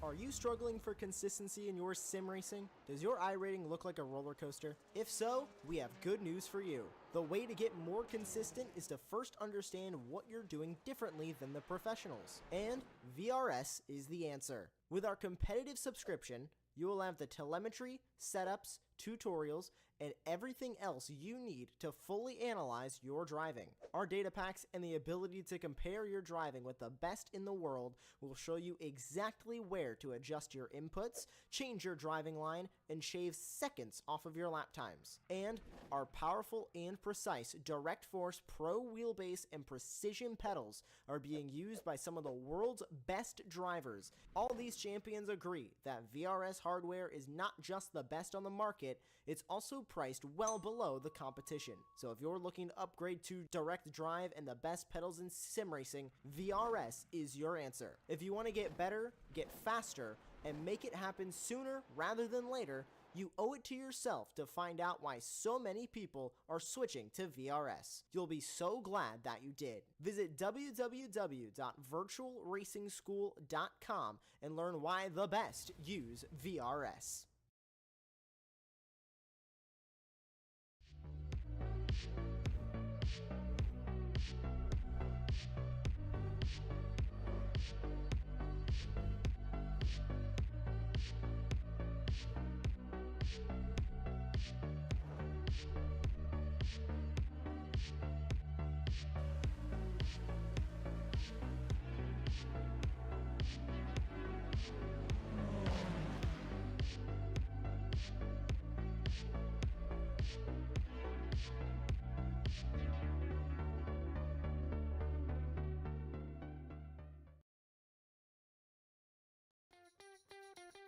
Are you struggling for consistency in your sim racing? Does your iRating look like a roller coaster? If so, we have good news for you. The way to get more consistent is to first understand what you're doing differently than the professionals. And VRS is the answer. With our competitive subscription, you will have the telemetry, setups, tutorials, and everything else you need to fully analyze your driving. Our data packs and the ability to compare your driving with the best in the world will show you exactly where to adjust your inputs, change your driving line, and shave seconds off of your lap times. And our powerful and precise Direct Force Pro wheelbase and precision pedals are being used by some of the world's best drivers. All these champions agree that VRS hardware is not just the best on the market, it's also priced well below the competition. So if you're looking to upgrade to direct drive and the best pedals in sim racing, VRS is your answer. If you want to get better, get faster, and make it happen sooner rather than later, you owe it to yourself to find out why so many people are switching to VRS. You'll be so glad that you did. Visit www.virtualracingschool.com and learn why the best use VRS.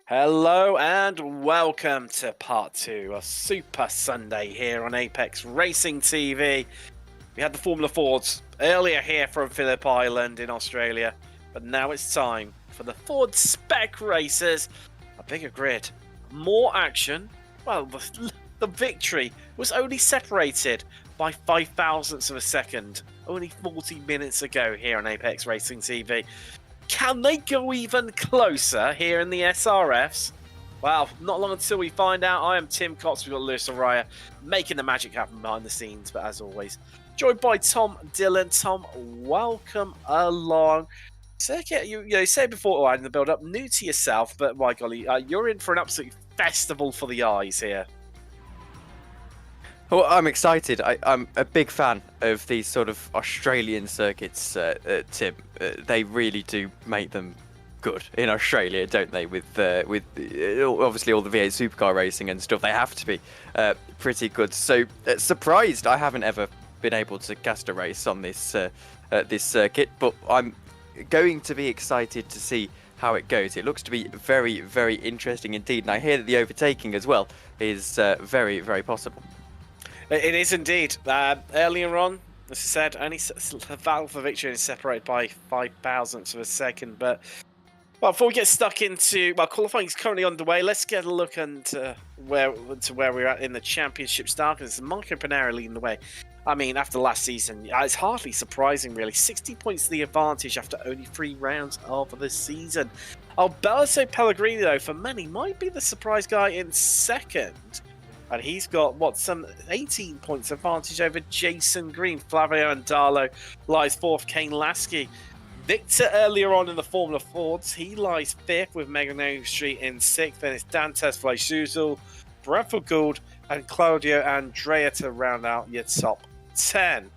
Hello and welcome to part 2 of Super Sunday here on Apex Racing TV. We had the Formula Fords earlier here from Phillip Island in Australia, but now it's time for the Ford Spec Racers. A bigger grid, more action. Well, the victory was only separated by 5 thousandths of a second only 40 minutes ago here on Apex Racing TV. Can they go even closer here in the SRFs? Well, not long until we find out. I am Tim Cox. We've got Lewis Araya making the magic happen behind the scenes, but as always, joined by Tom Dillon. Tom, welcome along. Circuit, you said before in the build-up, new to yourself, but my golly, you're in for an absolute festival for the eyes here. Well, I'm excited. I'm a big fan of these sort of Australian circuits, Tim. They really do make them good in Australia, don't they? With obviously all the V8 supercar racing and stuff, they have to be pretty good. So surprised I haven't ever been able to cast a race on this this circuit, but I'm going to be excited to see how it goes. It looks to be very, very interesting indeed, and I hear that the overtaking as well is very, very possible. It is indeed. Earlier on, as I said, only the battle for victory is separated by 5 thousandths of a second. But before we get stuck into qualifying is currently underway. Let's get a look into where we're at in the championship start. Because Marco Panera leading the way. I mean, after last season, it's hardly surprising, really. 60 points to the advantage after only 3 rounds of the season. Alberto Pellegrini, though, for many, might be the surprise guy in second. And he's got, some 18 points advantage over Jason Green. Flavio Andalo lies 4th, Kane Lasky. Victor earlier on in the Formula Fords, he lies 5th with Megan Street in 6th. Then it's Dantes Fleischuzl, Bradford Gould, and Claudio Andrea to round out your top 10.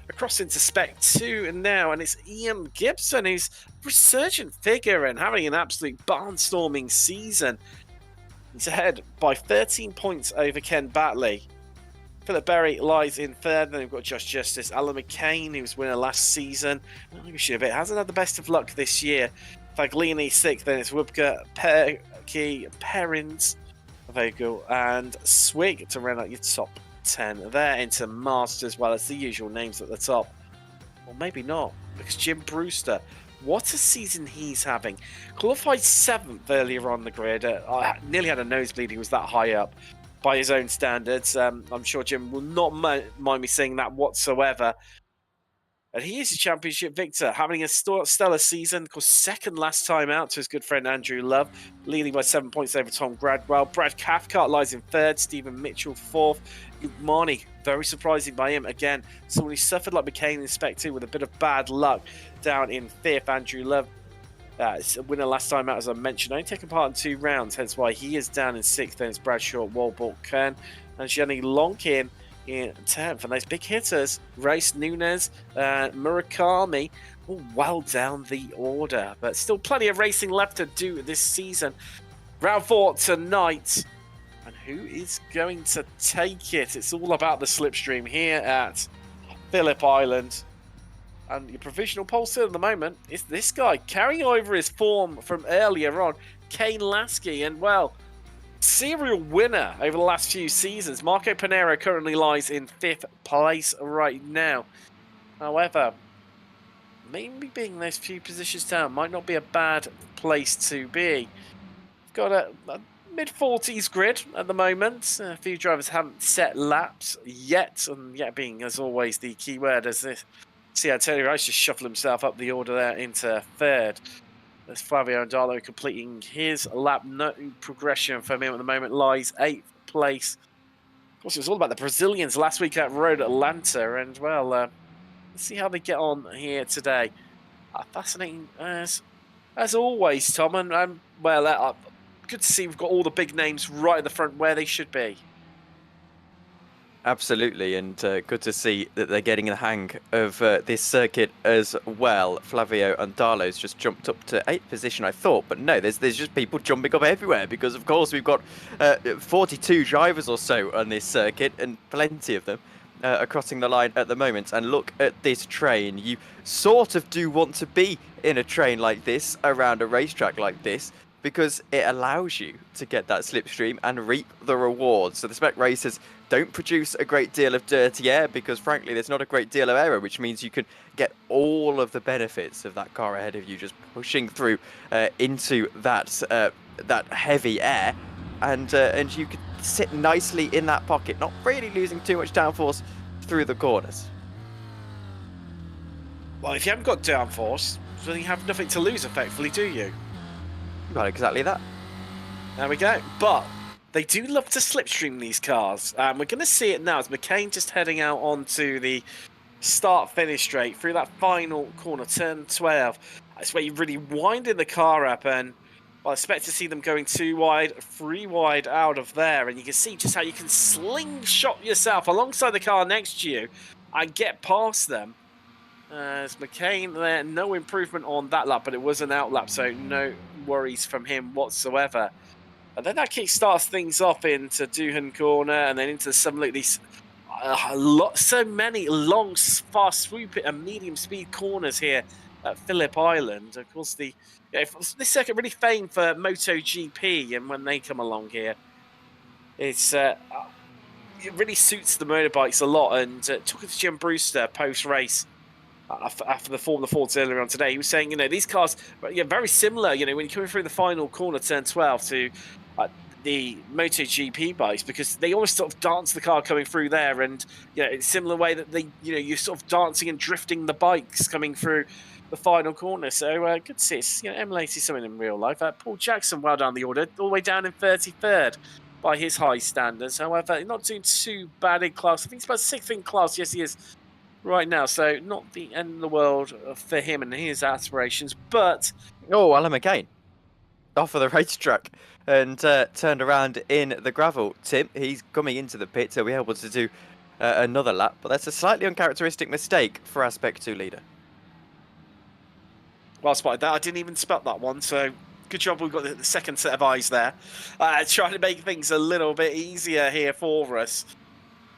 Across into Spec 2 now, and it's Ian Gibson, who's a resurgent figure and having an absolute barnstorming season. He's ahead by 13 points over Ken Batley. Philip Berry lies in 3rd. Then we've got Josh Justice. Alan McCain, who was winner last season. Hasn't had the best of luck this year. Faglini 6th. Then it's Wubka, Perky, Perrins, Vogel, and Swig to round out your top 10. There into Masters. Well, it's the usual names at the top. Well, maybe not, because Jim Brewster, what a season he's having. Qualified 7th earlier on the grid. Nearly had a nosebleed. He was that high up by his own standards. I'm sure Jim will not mind me saying that whatsoever. And he is a championship victor, having a stellar season. Of course, second last time out to his good friend Andrew Love, leading by 7 points over Tom Gradwell. Brad Cathcart lies in third, Stephen Mitchell fourth. Marnie, very surprising by him. Again, someone who suffered like McCain Inspector with a bit of bad luck down in fifth. Andrew Love, it's a winner last time out, as I mentioned, only taking part in 2 rounds, hence why he is down in sixth. Then it's Bradshaw, Walbort, Kern, and Jenny Lonkin in 10th. And those big hitters, Race, Nunez, Murakami, all well down the order. But still plenty of racing left to do this season. Round 4 tonight. And who is going to take it? It's all about the slipstream here at Phillip Island. And your provisional pole still at the moment is this guy, carrying over his form from earlier on, Kane Lasky. And well, serial winner over the last few seasons. Marco Pinero currently lies in 5th place right now. However, maybe being those few positions down might not be a bad place to be. Got a mid-40s grid at the moment. A few drivers haven't set laps yet, and yet being, as always, the key word. As this, see Antonio Rice just shuffle himself up the order there into third. There's Flavio Andalo completing his lap. No progression from him at the moment. Lies 8th place. Of course, it was all about the Brazilians last week at Road Atlanta. And, well, let's see how they get on here today. Fascinating as always, Tom. And well, good to see we've got all the big names right at the front where they should be. Absolutely, and good to see that they're getting the hang of this circuit as well. Flavio Andalo's just jumped up to 8th position, I thought, but no, there's just people jumping up everywhere because, of course, we've got 42 drivers or so on this circuit, and plenty of them are crossing the line at the moment. And look at this train. You sort of do want to be in a train like this around a racetrack like this, because it allows you to get that slipstream and reap the rewards. So the spec racers don't produce a great deal of dirty air because, frankly, there's not a great deal of error, which means you can get all of the benefits of that car ahead of you just pushing through into that heavy air, and you can sit nicely in that pocket, not really losing too much downforce through the corners. Well, if you haven't got downforce, then you have nothing to lose, effectively, do you? Well, exactly that. There we go. But they do love to slipstream these cars. We're going to see it now as McCain just heading out onto the start-finish straight through that final corner, turn 12. That's where you're really winding the car up, and I expect to see them going 2 wide, 3 wide out of there. And you can see just how you can slingshot yourself alongside the car next to you and get past them. As McCain there, no improvement on that lap, but it was an out lap, so no worries from him whatsoever. And then that kick starts things off into Doohan Corner and then into some like these so many long, fast swoop and medium speed corners here at Phillip Island. Of course, this circuit really famed for MotoGP, and when they come along here, it really suits the motorbikes a lot. And talking to Jim Brewster post race, after the Formula Fords earlier on today, he was saying, these cars are very similar, when you're coming through the final corner, turn 12, to the MotoGP bikes, because they always sort of dance the car coming through there, and it's a similar way that they, you're sort of dancing and drifting the bikes coming through the final corner. So good to see it's emulating something in real life. Paul Jackson, well down the order, all the way down in 33rd by his high standards. However, not doing too bad in class. I think he's about 6th in class. Yes, he is. Right now, so not the end of the world for him and his aspirations, but... Oh, Alan McCain, off of the racetrack and turned around in the gravel. Tim, he's coming into the pit, so we're able to do another lap, but that's a slightly uncharacteristic mistake for our Spec 2 leader. Well spotted that. I didn't even spot that one, so good job we've got the second set of eyes there. Trying to make things a little bit easier here for us.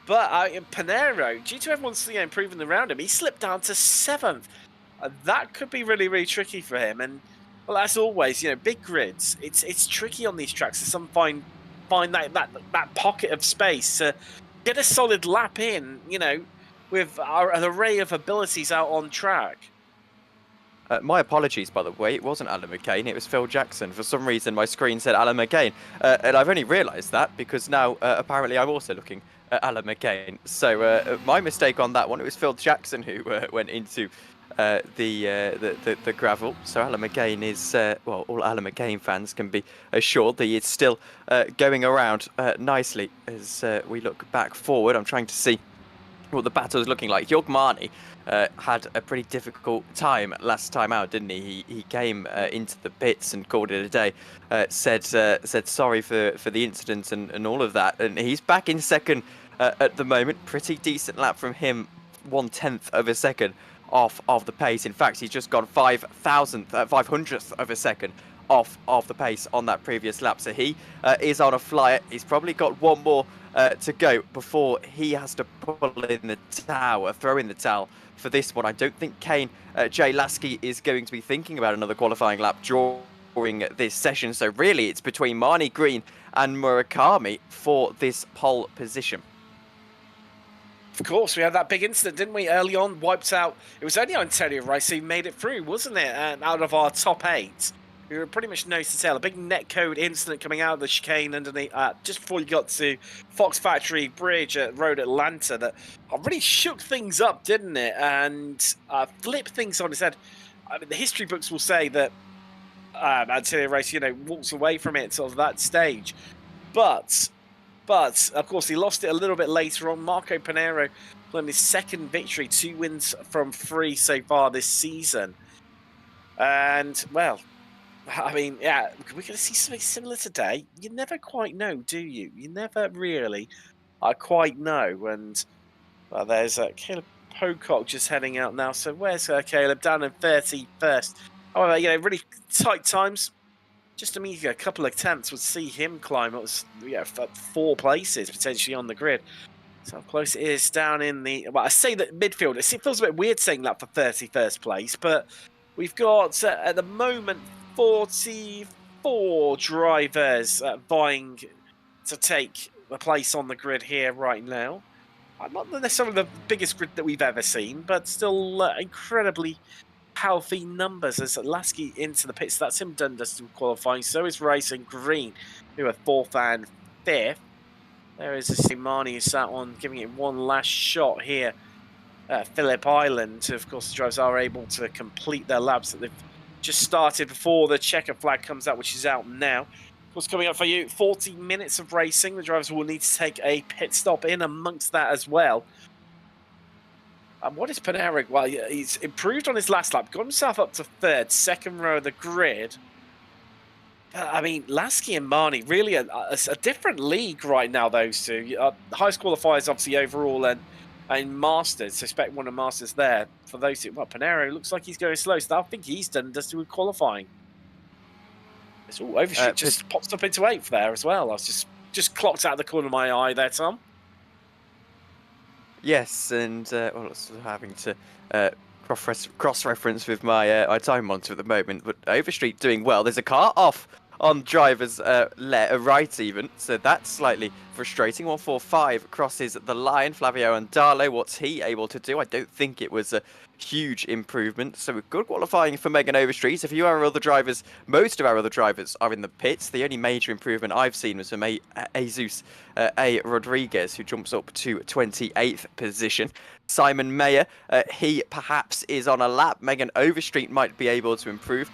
But Pinero, due to everyone's improving around him, he slipped down to 7th. That could be really, really tricky for him. And well, as always, big grids. It's tricky on these tracks to find that pocket of space to get a solid lap in. With an array of abilities out on track. My apologies, by the way, it wasn't Alan McCain, it was Phil Jackson. For some reason, my screen said Alan McCain, and I've only realised that because now, apparently, I'm also looking at Alan McCain. So, my mistake on that one, it was Phil Jackson who went into the gravel. So Alan McCain is, well, all Alan McCain fans can be assured that he is still going around nicely as we look back forward. I'm trying to see what the battle is looking like. Yogmani had a pretty difficult time last time out, didn't he? He came into the pits and called it a day. Said sorry for the incident and all of that, and he's back in second at the moment. Pretty decent lap from him, 1/10 of a second off of the pace. In fact, he's just gone 500th of a second off of the pace on that previous lap. So he is on a flyer. He's probably got one more to go before he has to pull in the towel, throw in the towel for this one. I don't think Kane Jay Lasky is going to be thinking about another qualifying lap during this session. So really, it's between Marnie Green and Murakami for this pole position. Of course, we had that big incident, didn't we? Early on, wiped out. It was only Antonio Rice who made it through, wasn't it? And out of our top 8, we were pretty much nose to tail. A big netcode incident coming out of the chicane underneath, just before you got to Fox Factory Bridge at Road Atlanta, that really shook things up, didn't it? And flipped things on its head. I mean, the history books will say that Antonio Rice, walks away from it sort of that stage, but of course he lost it a little bit later on. Marco Pinheiro claimed his second victory, 2 wins from 3 so far this season. And, well, I mean, yeah, we're going to see something similar today. You never quite know, do you? You never really quite know. And, well, there's Caleb Pocock just heading out now. So where's Caleb? Down in 31st. However, really tight times. Just a meager couple of attempts would see him climb. It was 4 places potentially on the grid. So how close it is down in the... Well, I say that midfield. It feels a bit weird saying that for 31st place, but we've got, at the moment, 44 drivers vying to take the place on the grid here right now. Not necessarily the biggest grid that we've ever seen, but still incredibly healthy numbers as Lasky into the pits. That's him done just qualifying. So is Rice and Green, who are 4th and 5th. There is Simani who sat on giving it one last shot here at Phillip Island. Of course, the drivers are able to complete their laps that they've just started before the checker flag comes out, which is out now. What's coming up for you? 40 minutes of racing. The drivers will need to take a pit stop in amongst that as well. What is Pinheiro? Well, he's improved on his last lap, got himself up to 3rd, 2nd row of the grid. I mean, Lasky and Marnie, really a different league right now, those two. Highest qualifiers, obviously, overall, and Masters. So expect one of Masters there for those two. Well, Pinheiro looks like he's going slow, so I think he's done just with qualifying. It's all Overshoot just pops up into 8th there as well. I was just clocked out of the corner of my eye there, Tom. Yes, and well, having to cross-reference with my time monitor at the moment, but Overstreet doing well. There's a car off on driver's right even, so that's slightly frustrating. 145 crosses the line. Flavio Andalo, what's he able to do? I don't think it was a huge improvement. So good qualifying for Megan Overstreet. A few of our other drivers, most of our other drivers are in the pits. The only major improvement I've seen was from Jesus A. Rodriguez, who jumps up to 28th position. Simon Mayer, he perhaps is on a lap. Megan Overstreet might be able to improve,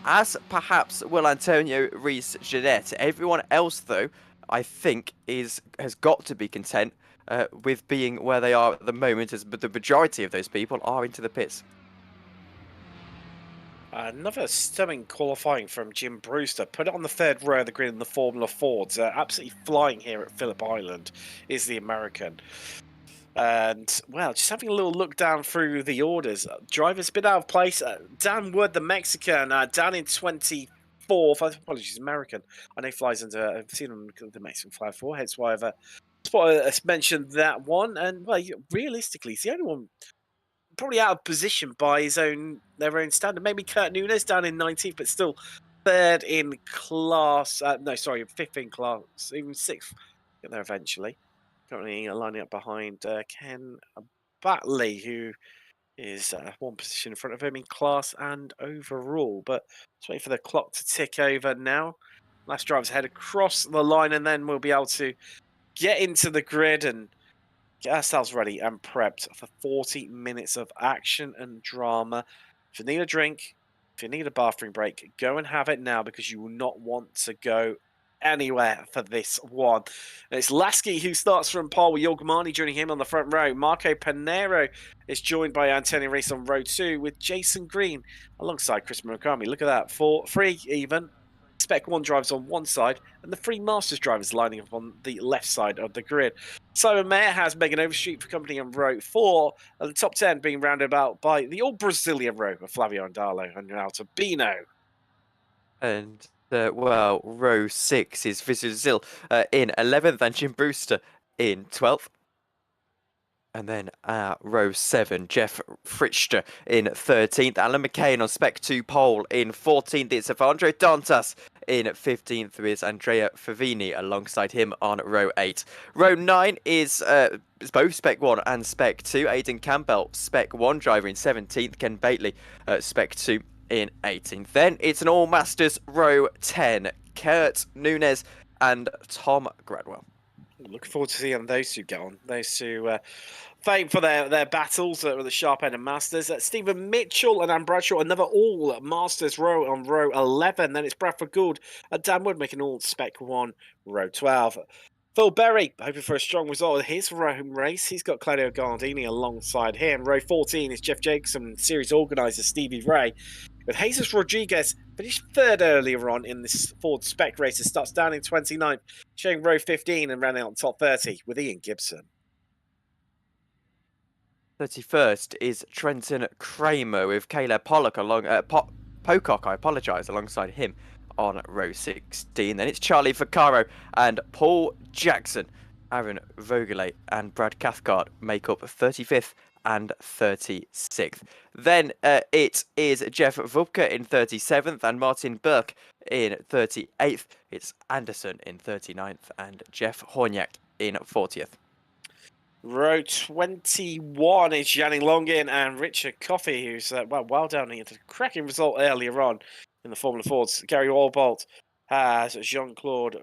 as perhaps will Antonio Rees-Jeanette. Everyone else, though, I think has got to be content with being where they are at the moment, as the majority of those people are into the pits. Another stunning qualifying from Jim Brewster. Put it on the 3rd row of the grid in the Formula Fords. Absolutely flying here at Phillip Island is the American. And, well, just having a little look down through the orders. Drivers a bit out of place. Dan Wood, the Mexican, down in 24th. Apologies, American. I know he flies under, I've seen him the Mexican fly 4, hence why I've mentioned that one. And, well, realistically, he's the only one probably out of position by their own standard. Maybe Kurt Nunes down in 19th, but still 3rd in class. 5th in class, even 6th. Get there eventually. Currently lining up behind Ken Batley, who is one position in front of him in class and overall. But let's wait for the clock to tick over now. Last driver's head across the line, and then we'll be able to get into the grid and get ourselves ready and prepped for 40 minutes of action and drama. If you need a drink, if you need a bathroom break, go and have it now, because you will not want to go anywhere for this one. And it's Lasky who starts from pole with Yogmani joining him on the front row. Marco Panero is joined by Antonio Reese on row 2 with Jason Green alongside Chris Murakami. Look at that, 3 even. Spec 1 drivers on one side and the 3 Masters drivers lining up on the left side of the grid. Simon Mayer has Megan Overstreet for company on row 4, and the top 10 being rounded about by the old Brazilian row of Flavio Andalo and Altabino. And, well, row 6 is Vizil in 11th and Jim Brewster in 12th. And then row 7, Jeff Fritzster in 13th. Alan McCain on Spec 2 pole in 14th. It's Evandro Dantas in 15th with Andrea Favini alongside him on row 8. Row 9 is both Spec 1 and Spec 2. Aidan Campbell, Spec 1 driver in 17th. Ken Bately, Spec 2 in 18th. Then it's an all-masters row 10. Kurt Nunes and Tom Gradwell. Looking forward to seeing those two get on. Those two famed for their battles with the sharp end of Masters. Stephen Mitchell and Anne Bradshaw, another all Masters row on row 11. Then it's Bradford Gould and Dan Wood making all Spec 1 row 12. Phil Berry hoping for a strong result of his home race. He's got Claudio Gardini alongside him. Row 14 is Jeff Jacobson, series organizer Stevie Ray. With Jesus Rodriguez finished 3rd earlier on in this Ford Spec race. It starts down in 29th, showing row 15 and rounding out the top 30 with Ian Gibson. 31st is Trenton Kramer with Caleb Pollock Pocock, I apologise, alongside him on row 16. Then it's Charlie Vaccaro and Paul Jackson. Aaron Vogelay and Brad Cathcart make up 35th and 36th. Then it is Jeff Vubka in 37th and Martin Burke in 38th. It's Anderson in 39th and Jeff Horniak in 40th. Row 21 is Janning Longin and Richard Coffey, who's well down here. A cracking result earlier on in the Formula Fords. Gary Allbolt has Jean-Claude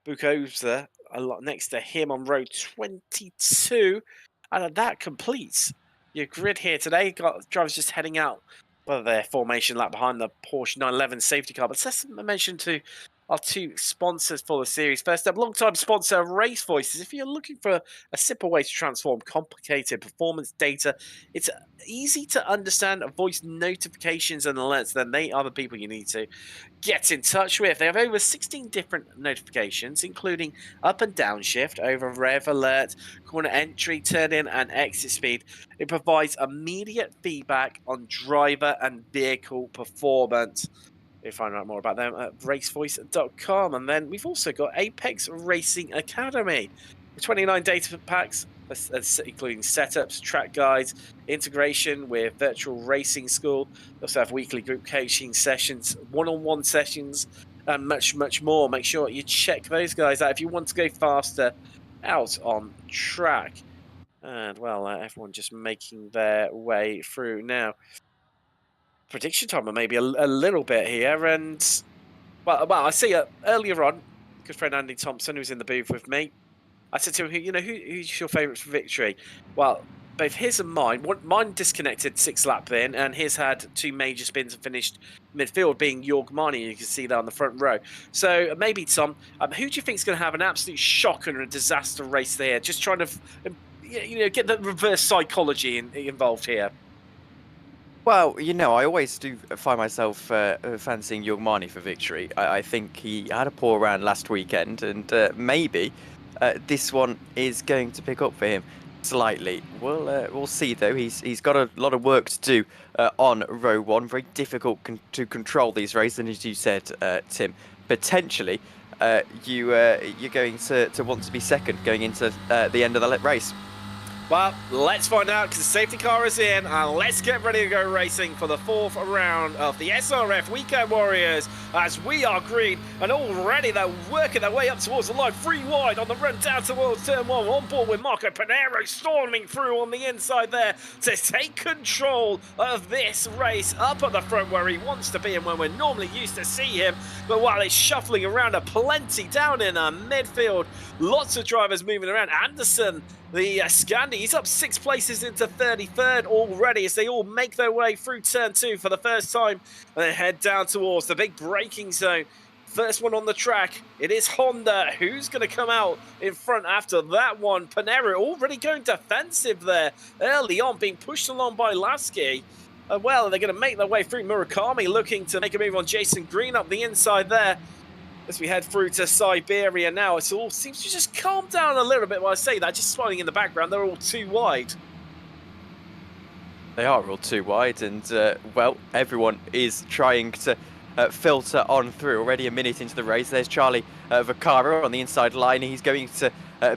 Buchholzer next to him on row 22. And that completes your grid here today. Got drivers just heading out by their formation lap behind the Porsche 911 safety car. But let's mention to our 2 sponsors for the series. First up, long-time sponsor RaceVoice. If you're looking for a simple way to transform complicated performance data, it's easy to understand voice notifications and alerts, then they are the people you need to get in touch with. They have over 16 different notifications, including up and down shift, over rev alert, corner entry, turn in and exit speed. It provides immediate feedback on driver and vehicle performance. You'll find out more about them at racevoice.com. And then we've also got Apex Racing Academy with 29 data packs, including setups, track guides, integration with virtual racing school. They also have weekly group coaching sessions, one-on-one sessions, and much, much more. Make sure you check those guys out if you want to go faster out on track. And, well, everyone just making their way through now. Prediction time, maybe a little bit here, and well, I see earlier on, good friend Andy Thompson, who's in the booth with me. I said to him, who's your favourite for victory? Well, both his and mine. Mine disconnected 6 lap in, and his had 2 major spins and finished midfield, being Yogmani. You can see that on the front row. So maybe Tom, who do you think is going to have an absolute shocker and a disaster race there? Just trying to, get the reverse psychology involved here. Well, I always do find myself fancying Yogmani for victory. I think he had a poor round last weekend, and maybe this one is going to pick up for him slightly. We'll see, though. He's got a lot of work to do on row 1. Very difficult to control these races, and as you said, Tim, potentially you're going to want to be second going into the end of the race. Well, let's find out because the safety car is in, and let's get ready to go racing for the 4th round of the SRF Weekend Warriors as we are green, and already they're working their way up towards the line, 3 wide on the run down towards turn 1, on board with Marco Pinero storming through on the inside there to take control of this race up at the front where he wants to be and when we're normally used to see him. But while it's shuffling around, plenty down in midfield, lots of drivers moving around. Anderson, the Scandi, he's up 6 places into 33rd already as they all make their way through turn 2 for the first time and then head down towards the big braking zone. First one on the track, it is Honda. Who's going to come out in front after that one? Pinero already going defensive there early on, being pushed along by Lasky. Well, they're going to make their way through. Murakami looking to make a move on Jason Green up the inside there. As we head through to Siberia now, it all seems to just calm down a little bit while I say that. Just smiling in the background, they're all too wide. They are all too wide, and well, everyone is trying to filter on through. Already a minute into the race, there's Charlie Vaccaro on the inside line. He's going to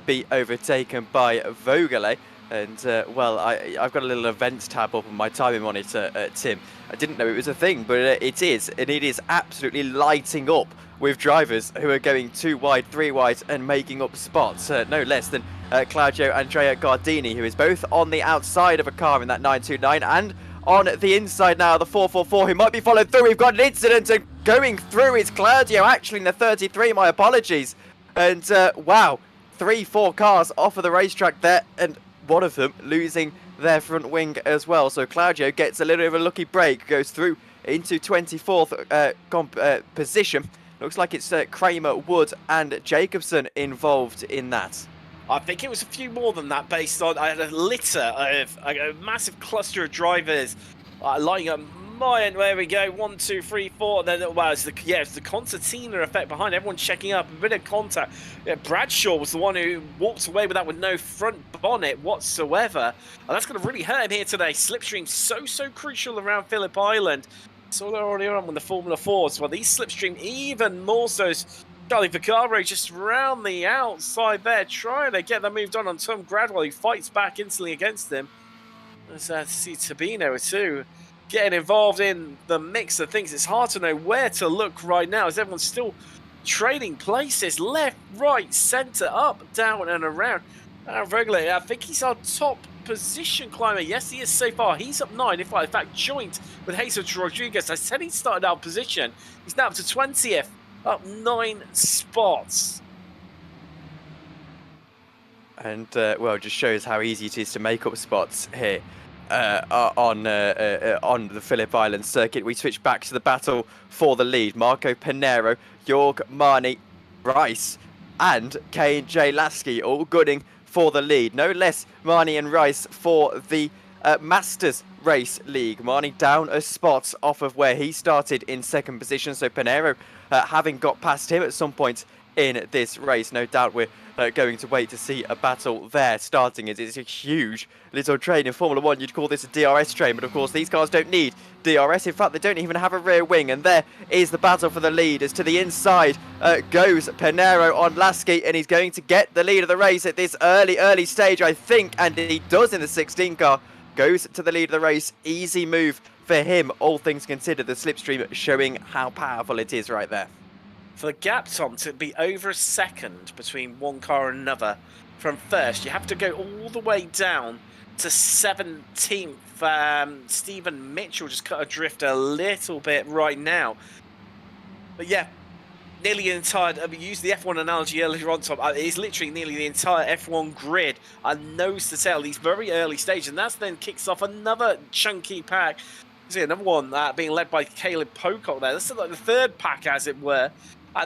be overtaken by Vogele. And, well, I've got a little events tab up on my timing monitor, Tim. I didn't know it was a thing, but it is. And it is absolutely lighting up with drivers who are going 2 wide, 3 wide and making up spots. No less than Claudio Andrea Gardini, who is both on the outside of a car in that 929 and on the inside now, the 444, who might be followed through. We've got an incident, and going through is Claudio, actually in the 33, my apologies. And, wow, 3-4 cars off of the racetrack there, and one of them losing their front wing as well. So Claudio gets a little bit of a lucky break, goes through into 24th position. Looks like it's Kramer, Wood and Jacobson involved in that. I think it was a few more than that based on, I had a litter of a massive cluster of drivers lining up my end. There we go, 1, 2, 3, 4. And then, well, it's the concertina effect behind everyone checking up, a bit of contact. Yeah, Bradshaw was the one who walked away with that with no front bonnet whatsoever. And that's going to really hurt him here today. Slipstream so crucial around Phillip Island. So they're already on with the Formula 4s. Well, these slipstream even more so. Charlie Vaccaro just round the outside there, trying to get them moved on Tom Gradwell, who fights back instantly against him. Let's see Tabino too getting involved in the mix of things. It's hard to know where to look right now as everyone's still trading places left, right, centre, up, down and around. Regularly, I think he's our top position climber. Yes, he is so far. He's up 9, if I in fact joint with Jesus Rodriguez. I said he started out position. He's now up to 20th, up 9 spots. And, well, just shows how easy it is to make up spots here on the Phillip Island circuit. We switch back to the battle for the lead. Marco Pinero, Jorg, Marnie, Rice and K&J Lasky all gunning for the lead. No less Marnie and Rice for the Masters Race League. Marnie down a spot off of where he started in 2nd position. So Pinero having got past him at some point in this race. No doubt we're going to wait to see a battle there starting. It's a huge little train in Formula 1. You'd call this a DRS train, but of course these cars don't need DRS. In fact, they don't even have a rear wing. And there is the battle for the lead. As to the inside goes Pinero on Lasky, and he's going to get the lead of the race at this early stage, I think. And he does in the 16 car. Goes to the lead of the race. Easy move for him, all things considered. The slipstream showing how powerful it is right there. For the gap, Tom, to be over a second between one car and another from first, you have to go all the way down to 17th. Stephen Mitchell just cut adrift a little bit right now. But yeah, nearly the entire, we used the F1 analogy earlier on, Tom. It is literally nearly the entire F1 grid and nose to tail, these very early stages. And that's then kicks off another chunky pack. See another one being led by Caleb Pocock there. This is like the 3rd pack, as it were.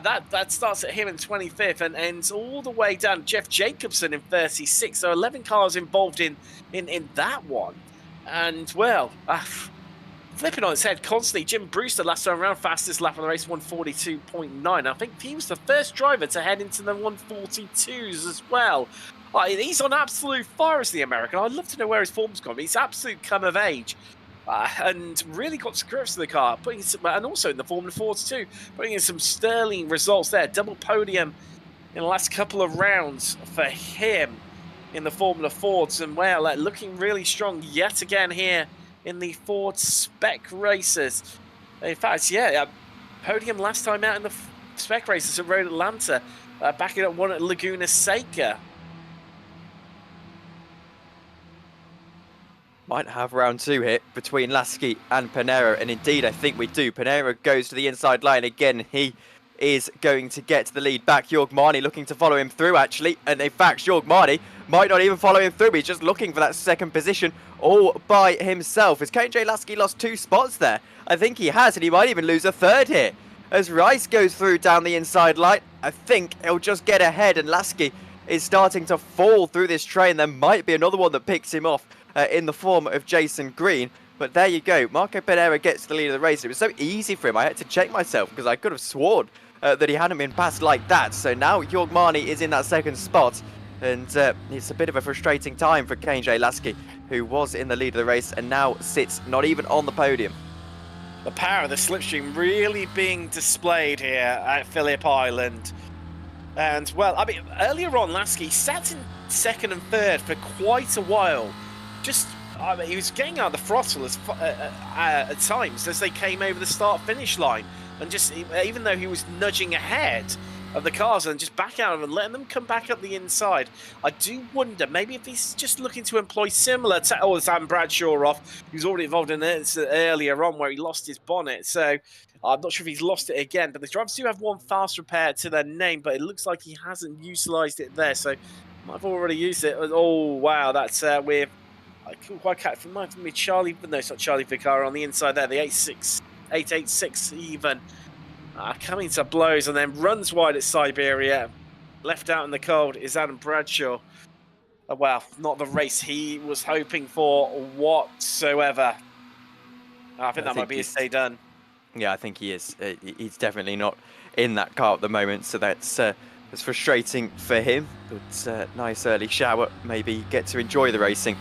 That starts at him in 25th and ends all the way down. Jeff Jacobson in 36th. So 11 cars involved in that one. And, well, flipping on its head constantly. Jim Brewster last time around, fastest lap of the race, 142.9. I think he was the first driver to head into the 142s as well. He's on absolute fire as the American. I'd love to know where his form's gone. He's absolute come of age. And really got to grips with the car, putting some, and also in the Formula 4s too, putting in some sterling results there. Double podium in the last couple of rounds for him. in the Formula Fords, and well, looking really strong yet again here in the Ford Spec Races. In fact, yeah, podium last time out in the Spec Races at Road Atlanta, backing up one at Laguna Seca. Might have round 2 here between Lasky and Pinero, and indeed I think we do. Pinero goes to the inside line again. He is going to get the lead back. Jorg Marni looking to follow him through, actually. And in fact, Jorg Marni might not even follow him through. He's just looking for that second position all by himself. Has KJ Lasky lost 2 spots there? I think he has, and he might even lose a 3rd here. As Rice goes through down the inside line, I think he'll just get ahead, and Lasky is starting to fall through this train. There might be another one that picks him off in the form of Jason Green. But there you go. Marco Pinero gets the lead of the race. It was so easy for him. I had to check myself because I could have sworn that he hadn't been passed like that. So now Jorg Marni is in that 2nd spot. And it's a bit of a frustrating time for KJ Lasky, who was in the lead of the race and now sits not even on the podium. The power of the slipstream really being displayed here at Phillip Island. And, well, I mean, earlier on, Lasky sat in 2nd and 3rd for quite a while. I mean, he was getting out of the throttle at times as they came over the start-finish line. And just, even though he was nudging ahead of the cars and just back out of them and letting them come back up the inside, I do wonder, maybe if he's just looking to employ similar to Sam Bradshaw off, who's already involved in it earlier on where he lost his bonnet. So I'm not sure if he's lost it again, but the drivers do have one fast repair to their name, but it looks like he hasn't utilised it there. So might have already used it. Oh, wow, that's with... I couldn't quite catch. It might be Charlie, but no, it's not Charlie Vicar on the inside there. The 886 even coming to blows and then runs wide at Siberia. Left out in the cold is Adam Bradshaw. Well, not the race he was hoping for whatsoever. I think that might be his day done. Yeah, I think he is. He's definitely not in that car at the moment, so that's frustrating for him. But nice early shower. Maybe get to enjoy the racing.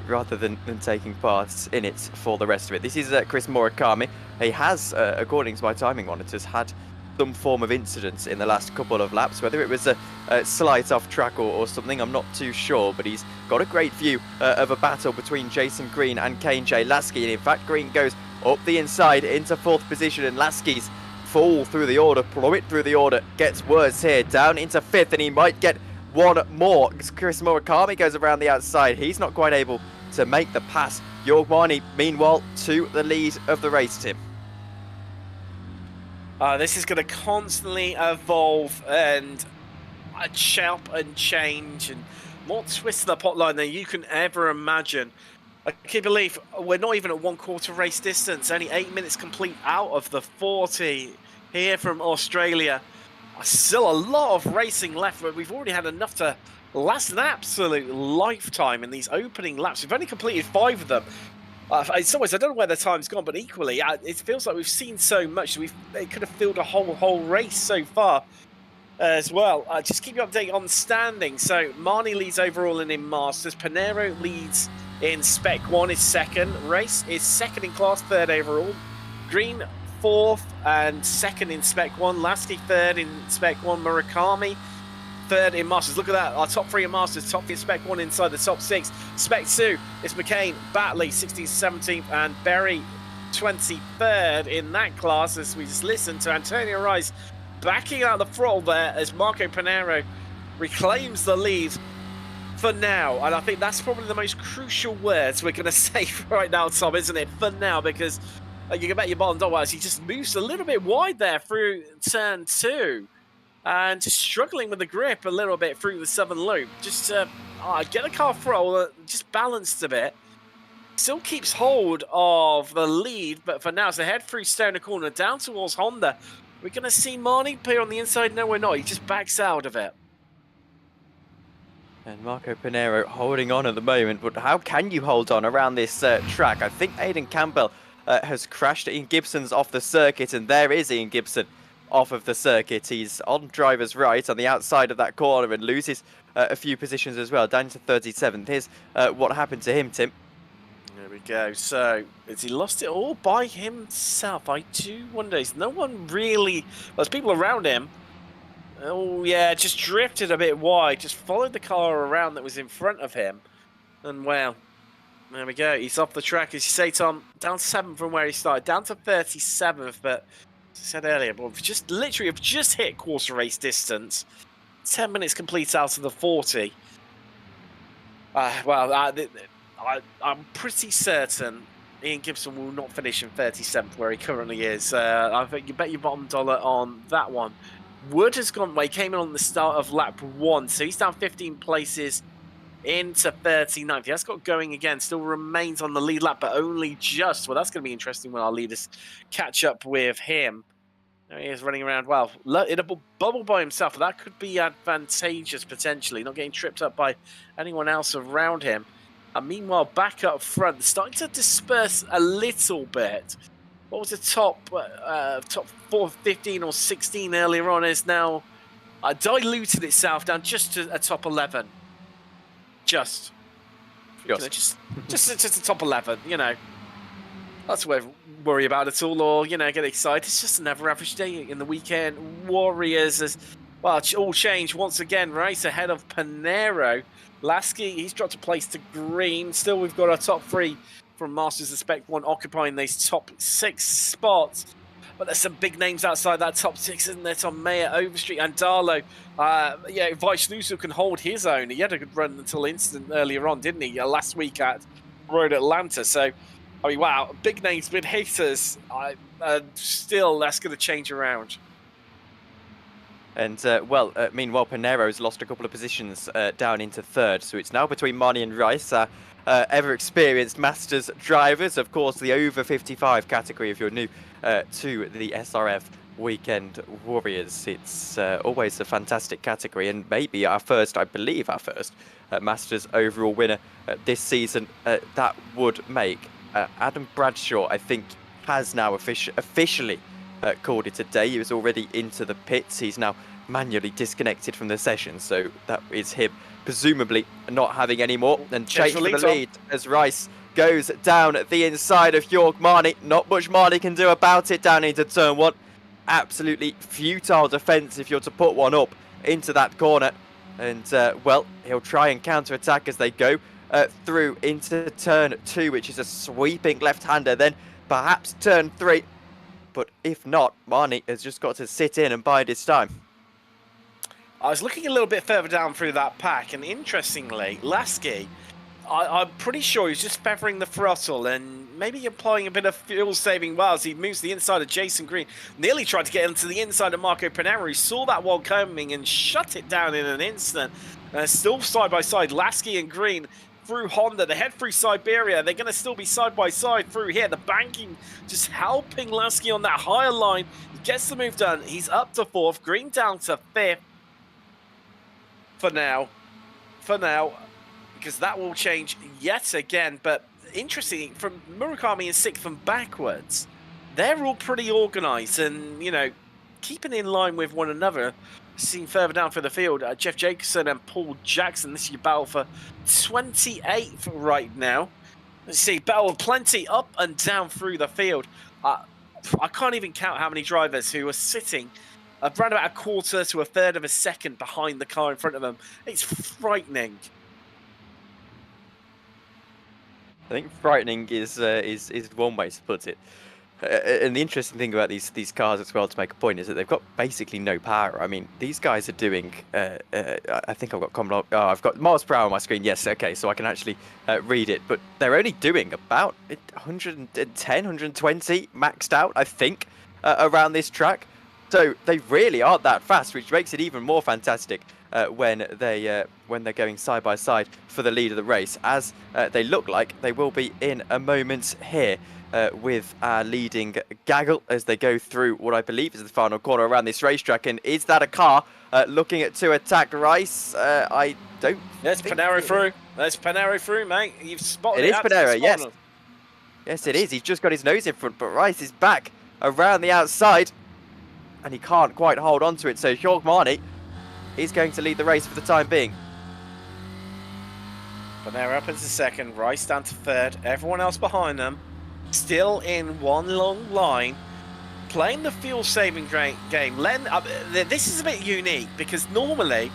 Rather than taking part in it for the rest of it. This is Chris Murakami. He has, according to my timing monitors, had some form of incident in the last couple of laps. Whether it was a slight off track or something, I'm not too sure. But he's got a great view of a battle between Jason Green and KJ Lasky. And in fact, Green goes up the inside into 4th position, and Lasky's fall through the order, plummet through the order, gets worse here, down into 5th, and he might get one more. Chris Murakami goes around the outside. He's not quite able to make the pass. Jorg Marni, meanwhile, to the lead of the race, Tim. This is going to constantly evolve and chop and change and more twists to the pot line than you can ever imagine. I can't believe we're not even at 1/4 race distance, only 8 minutes complete out of the 40 here from Australia. Still a lot of racing left, but we've already had enough to last an absolute lifetime in these opening laps. We've only completed 5 of them. In some ways, I don't know where the time's gone, but equally, it feels like we've seen so much. It could have filled a whole race so far as well. Just keep you updated on the standing. So Marni leads overall and in Masters. Pinero leads in Spec 1, his 2nd race. Is 2nd in class, 3rd overall. Green 4th and 2nd in Spec 1. Lasky 3rd in Spec 1. Murakami 3rd in Masters. Look at that. Our top 3 in Masters. Top 3 in Spec 1 inside the top 6. Spec 2 is McCain, Batley 16th, 17th, and Berry 23rd in that class, as we just listened to Antonio Rice backing out the throttle there as Marco Pinero reclaims the lead for now. And I think that's probably the most crucial words we're going to say right now, Tom, isn't it? For now, because you can bet your bottom dollar he just moves a little bit wide there through turn 2 and just struggling with the grip a little bit through the southern loop. Just get the car throttle, just balanced a bit. Still keeps hold of the lead, but for now, as they head through Stoner Corner down towards Honda, we're going to see Marni appear on the inside. No, we're not. He just backs out of it. And Marco Pinero holding on at the moment, but how can you hold on around this track? I think Aidan Campbell has crashed. Ian Gibson's off the circuit, and there is Ian Gibson off of the circuit. He's on driver's right on the outside of that corner and loses a few positions as well, down to 37th. Here's what happened to him, Tim. There we go. So, has he lost it all by himself? I do wonder. There's no one really... Well, there's people around him. Oh, yeah, just drifted a bit wide. Just followed the car around that was in front of him. And, well, there we go. He's off the track, as you say, Tom. Down 7 from where he started. Down to 37th, but as I said earlier, we've just literally have just hit quarter race distance. 10 minutes complete out of the 40. I'm pretty certain Ian Gibson will not finish in 37th where he currently is. I think you bet your bottom dollar on that one. Wood has gone, well, he came in on the start of lap 1, so he's down 15 places into 39th. He has got going again, still remains on the lead lap, but only just. Well, that's going to be interesting when our leaders catch up with him. There he is running around, well, in a bubble by himself. But that could be advantageous, potentially, not getting tripped up by anyone else around him. And meanwhile, back up front, starting to disperse a little bit. What was the top 4, 15 or 16 earlier on is now diluted itself down just to a top 11. Just the top 11, you know. That's what I worry about at all, or, you know, get excited. It's just another average day in the weekend. Warriors has, well, all changed once again, right? Ahead of Panero. Lasky, he's dropped a place to green. Still, we've got our top 3 from Masters of Spec 1 occupying these top 6 spots. But there's some big names outside that top 6, isn't there? Tom Mayer, Overstreet, and Darlow. Yeah, Vaishnusu can hold his own. He had a good run until instant earlier on, didn't he? Last week at Road Atlanta. So, I mean, wow, big names, big hitters. Still, that's going to change around. And, meanwhile, Panero's lost a couple of positions down into 3rd. So it's now between Marnie and Rice. Ever-experienced Masters drivers. Of course, the over 55 category if you're new to the SRF Weekend Warriors. It's always a fantastic category, and maybe our first, I believe our first, Masters overall winner this season. That would make Adam Bradshaw, I think, has now officially called it a day. He was already into the pits. He's now manually disconnected from the session, so that is him presumably not having any more. And chase for the lead as Rice goes down the inside of York Marnie. Not much Marnie can do about it down into turn 1. Absolutely futile defence if you're to put one up into that corner. And, well, he'll try and counter-attack as they go through into turn 2, which is a sweeping left-hander. Then perhaps turn 3. But if not, Marnie has just got to sit in and bide his time. I was looking a little bit further down through that pack, and interestingly, Lasky, I'm pretty sure he's just feathering the throttle and maybe applying a bit of fuel-saving while as he moves the inside of Jason Green. Nearly tried to get into the inside of Marco Panero. He saw that wall coming and shut it down in an instant. Still side by side, Lasky and Green through Honda. They head through Siberia. They're going to still be side by side through here. The banking just helping Lasky on that higher line. He gets the move done. He's up to 4th. Green down to 5th. For now, because that will change yet again. But interesting, from Murakami in 6th and backwards, they're all pretty organised and, you know, keeping in line with one another. Seen further down for the field, Jeff Jacobson and Paul Jackson. This is your battle for 28th right now. Let's see, battle plenty up and down through the field. I can't even count how many drivers who are sitting around about a quarter to a third of a second behind the car in front of them. It's frightening. I think frightening is one way to put it. And the interesting thing about these cars as well, to make a point, is that they've got basically no power. I mean, these guys are doing. I think I've got I've got miles per hour on my screen. Yes, okay, so I can actually read it. But they're only doing about 110, 120 maxed out, I think, around this track. So they really aren't that fast, which makes it even more fantastic when they're going side by side for the lead of the race, as they look like they will be in a moment here. With our leading gaggle as they go through what I believe is the final corner around this racetrack. And is that a car looking to attack Rice? I don't. There's Panero through. There's Panero through, mate. You've spotted it. It is Panero, yes. Yes, it is. He's just got his nose in front, but Rice is back around the outside, and he can't quite hold on to it. So Hjorg Marnie is going to lead the race for the time being. Panero up into 2nd. Rice down to 3rd. Everyone else behind them. Still in one long line. playing the fuel-saving game. This is a bit unique because normally,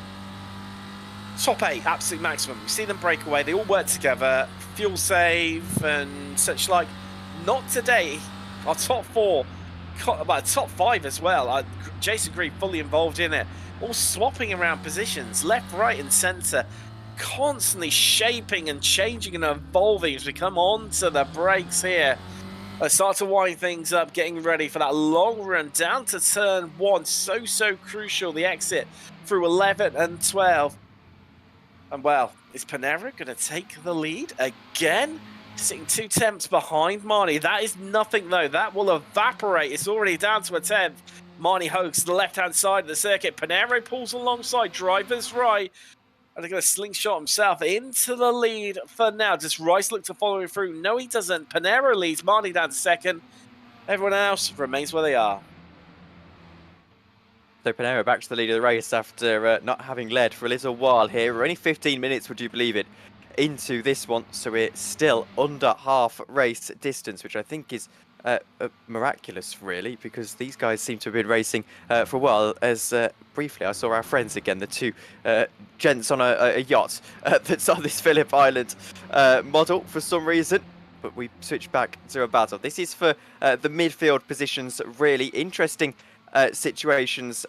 top 8, absolute maximum. You see them break away. They all work together, fuel save and such like. Not today. Our top 4, well, top 5 as well. Jason Green fully involved in it. All swapping around positions, left, right, and centre. Constantly shaping and changing and evolving as we come on to the brakes here. Let's start to wind things up, getting ready for that long run down to turn 1. So crucial, the exit through 11 and 12. And well, is Panera going to take the lead again? Sitting 2 tenths behind Marnie. That is nothing though. That will evaporate. It's already down to a 10th. Marnie hoax the left-hand side of the circuit. Panera pulls alongside, driver's right. And they're going to slingshot himself into the lead for now. Does Rice look to follow him through? No, he doesn't. Panera leads Marnie down to 2nd. Everyone else remains where they are. So Panera back to the lead of the race after not having led for a little while here. We're only 15 minutes, would you believe it, into this one. So we're still under half race distance, which I think is miraculous, really, because these guys seem to have been racing for a while. As briefly, I saw our friends again, the 2 gents on a yacht that's on this Phillip Island model for some reason. But we switch back to a battle. This is for the midfield positions. Really interesting situations,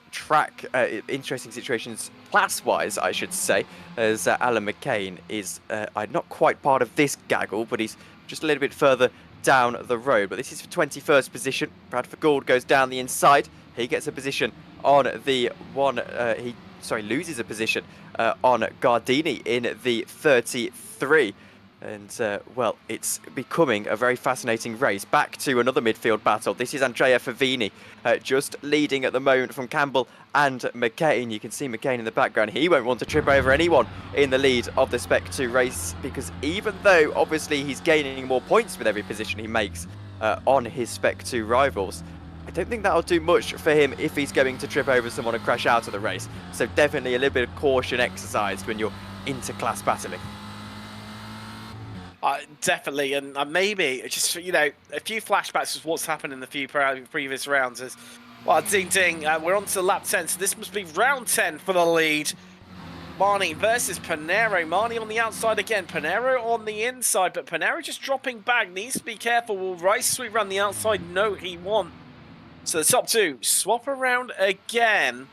interesting situations class-wise, I should say, as Alan McCain is not quite part of this gaggle, but he's just a little bit further down the road. But this is for 21st position. Bradford Gould goes down the inside. He gets a position on the one. He loses a position on Gardini in the 33. And, well, it's becoming a very fascinating race. Back to another midfield battle. This is Andrea Favini just leading at the moment from Campbell and McCain. You can see McCain in the background. He won't want to trip over anyone in the lead of the Spec 2 race, because even though, obviously, he's gaining more points with every position he makes on his Spec 2 rivals, I don't think that'll do much for him if he's going to trip over someone and crash out of the race. So definitely a little bit of caution exercised when you're inter-class battling. Definitely, and maybe just, you know, a few flashbacks of what's happened in the few previous rounds. As well, ding ding, we're on to lap 10, so this must be round 10 for the lead. Marnie versus Panero. Marnie on the outside again, Panero on the inside, but Panero just dropping back. Needs to be careful. Will Rice sweep around the outside? No, he won't. So the top 2 swap around again.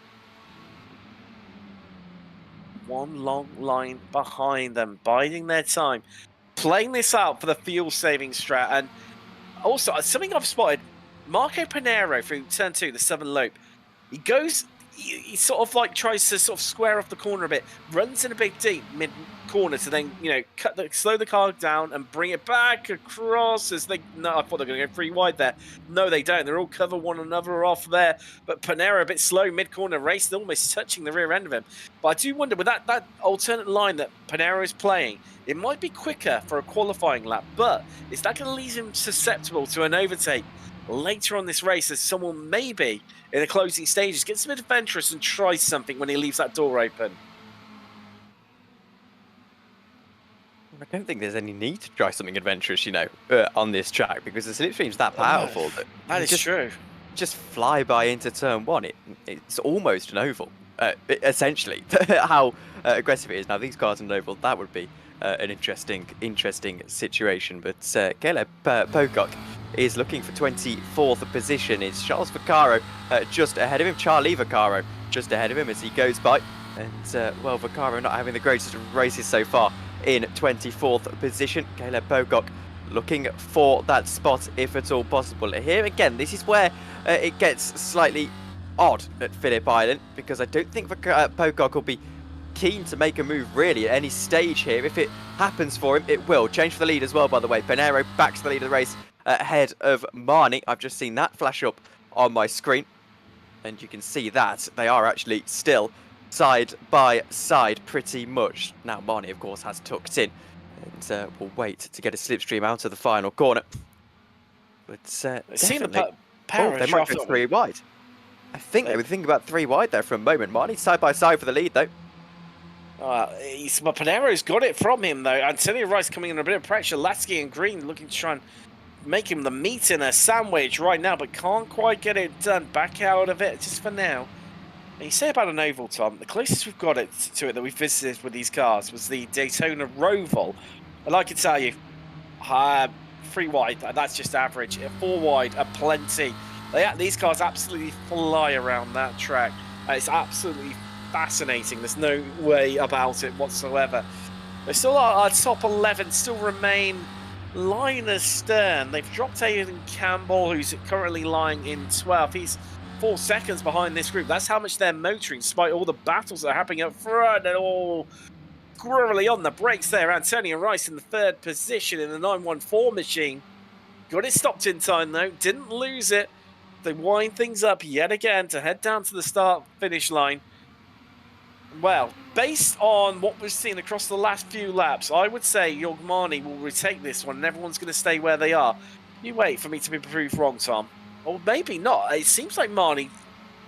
One long line behind them, biding their time. Playing this out for the fuel saving strat. And also something I've spotted, Marco Panero through turn 2, the southern loop, he sort of like tries to sort of square off the corner a bit, runs in a big deep mid corner to then, you know, slow the car down and bring it back across. As I thought they were going to go 3 wide there. No, they don't. They're all cover one another off there. But Panero a bit slow mid corner race, almost touching the rear end of him. But I do wonder, with that alternate line that Panero is playing, it might be quicker for a qualifying lap, but is that going to leave him susceptible to an overtake later on this race, as someone maybe in the closing stages gets a bit adventurous and tries something when he leaves that door open? I don't think there's any need to try something adventurous, you know, on this track, because the slipstream's that powerful that is true. Just fly by into turn 1. It's almost an oval, essentially. How aggressive it is. Now, these cars in an oval, that would be an interesting situation. But Caleb Pocock is looking for 24th position. It's Charles Vaccaro just ahead of him. Charlie Vaccaro just ahead of him as he goes by. And, well, Vaccaro not having the greatest of races so far in 24th position. Caleb Pocock looking for that spot if at all possible. Here again, this is where it gets slightly odd at Phillip Island, because I don't think Pocock will be keen to make a move really at any stage here. If it happens for him, it will. Change for the lead as well, by the way. Panero back to the lead of the race ahead of Marnie. I've just seen that flash up on my screen, and you can see that they are actually still side by side pretty much. Now Marnie, of course, has tucked in, and we'll wait to get a slipstream out of the final corner. But definitely, they might go 3 wide. I think they were thinking about 3 wide there for a moment. Marnie side by side for the lead, though. Panero's got it from him, though. Antonio Rice coming in a bit of pressure. Lasky and Green looking to try and making the meat in a sandwich right now, but can't quite get it done. Back out of it just for now. And you say about an oval, Tom, the closest we've got to it that we've visited with these cars was the Daytona Roval. And I can tell you, 3 wide, that's just average. 4 wide are plenty. These cars absolutely fly around that track. It's absolutely fascinating. There's no way about it whatsoever. They still are our top 11, still remain line astern. They've dropped Aiden Campbell, who's currently lying in 12th. He's 4 seconds behind this group. That's how much they're motoring, despite all the battles that are happening up front and all squirrely on the brakes there. Antonio Rice in the 3rd position in the 914 machine. Got it stopped in time, though. Didn't lose it. They wind things up yet again to head down to the start-finish line. Well, based on what we've seen across the last few laps, I would say Yogmani will retake this one and everyone's going to stay where they are. You wait for me to be proved wrong, Tom. Or maybe not. It seems like Marnie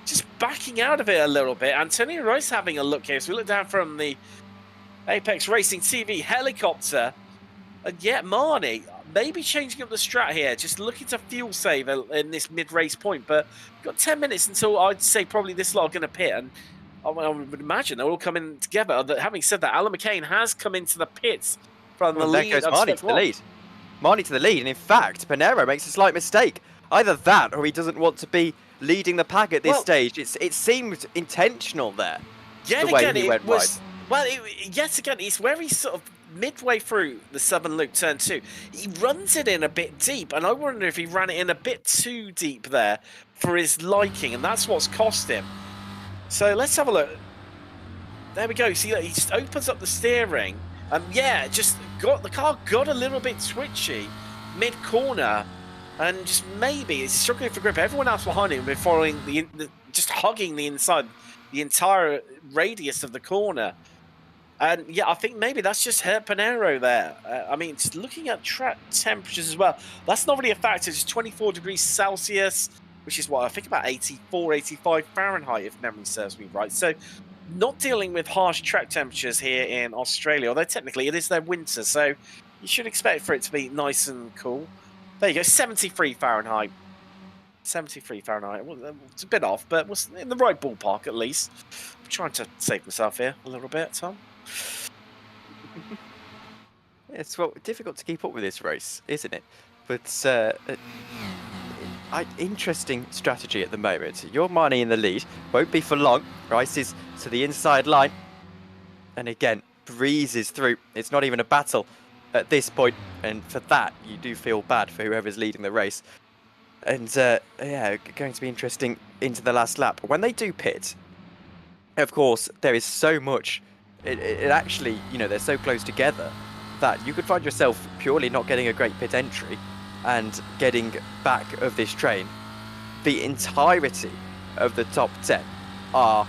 just backing out of it a little bit. Antonio Rice having a look here. So we look down from the Apex Racing TV helicopter. And yet Marnie maybe changing up the strat here. Just looking to fuel save in this mid-race point. But got 10 minutes until I'd say probably this lot are going to pit. And I would imagine they're all coming together. Having said that, Alan McCain has come into the pits from the lead. There goes Marnie to the lead. Marnie to the lead. And in fact, Pinero makes a slight mistake. Either that or he doesn't want to be leading the pack at this stage. It seemed intentional there. Yet the way again, he went was, wide. well, yet again, it's where he's sort of midway through the Southern Loop turn 2. He runs it in a bit deep, and I wonder if he ran it in a bit too deep there for his liking, and that's what's cost him. So let's have a look. There we go. See, he just opens up the steering, and yeah, just the car got a little bit twitchy mid-corner. And just maybe it's struggling for grip. Everyone else behind him will be following just hugging the inside, the entire radius of the corner. And yeah, I think maybe that's just hurt Pinero there. I mean, just looking at track temperatures as well, that's not really a factor. It's 24 degrees Celsius, which is what I think about 84, 85 Fahrenheit, if memory serves me right. So not dealing with harsh track temperatures here in Australia, although technically it is their winter. So you should expect for it to be nice and cool. There you go, 73 Fahrenheit. 73 Fahrenheit. Well, it's a bit off, but was in the right ballpark at least. I'm trying to save myself here a little bit, Tom. It's difficult to keep up with this race, isn't it? But interesting strategy at the moment. Your Marnie in the lead. Won't be for long. Rice is to the inside line. And again, breezes through. It's not even a battle at this point, and for that you do feel bad for whoever's leading the race. And yeah, going to be interesting into the last lap. When they do pit, of course, there is so much. It actually, you know, they're so close together that you could find yourself purely not getting a great pit entry and getting back of this train. The entirety of the top 10 are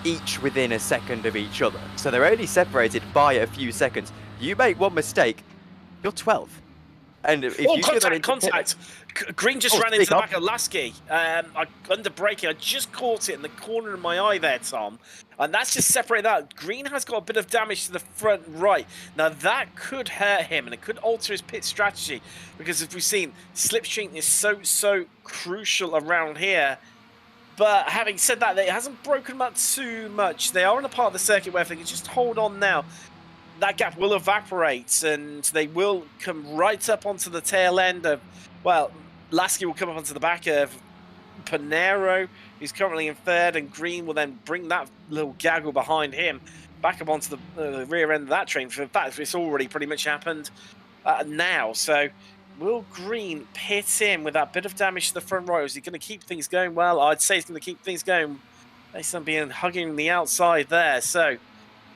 each within a second of each other, so they're only separated by a few seconds. You make one mistake, you're 12. And if you contact. Green just ran into the back of Lasky. Under braking, I just caught it in the corner of my eye there, Tom. And that's just separated out. Green has got a bit of damage to the front right. Now that could hurt him, and it could alter his pit strategy. Because as we've seen, slipstream is so crucial around here. But having said that, it hasn't broken them up too much. They are in a part of the circuit where if they can just hold on now, that gap will evaporate, and they will come right up onto the tail end of, well, Lasky will come up onto the back of Pinero, who's currently in 3rd, and Green will then bring that little gaggle behind him back up onto the rear end of that train. In fact, it's already pretty much happened now. So will Green pit in with that bit of damage to the front right? Is he going to keep things going? Well, I'd say he's going to keep things going based on being hugging the outside there. So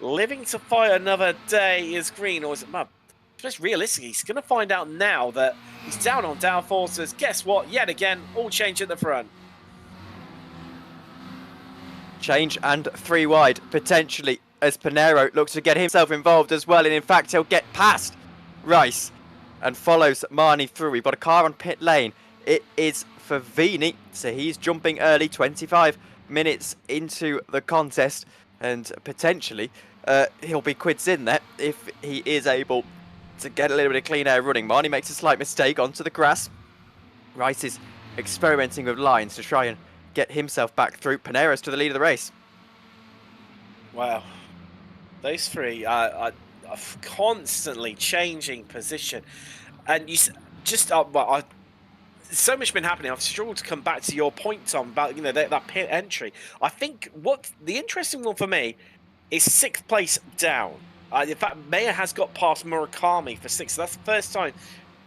living to fight another day is Green, or is it Mud? Just realistically, he's going to find out now that he's down on downforces. Guess what? Yet again, all change at the front. Change and 3 wide, potentially, as Pinero looks to get himself involved as well. And in fact, he'll get past Rice and follows Marnie through. We've got a car on pit lane. It is for Vini, so he's jumping early, 25 minutes into the contest. And potentially, he'll be quids in there if he is able to get a little bit of clean air running. Marnie makes a slight mistake onto the grass. Rice is experimenting with lines to try and get himself back through. Panero's to the lead of the race. Wow. Those three are constantly changing position. And you just, so much been happening. I've struggled to come back to your point, Tom, about that pit entry. I think what the interesting one for me is 6th place down. In fact, Maya has got past Murakami for 6th. So that's the first time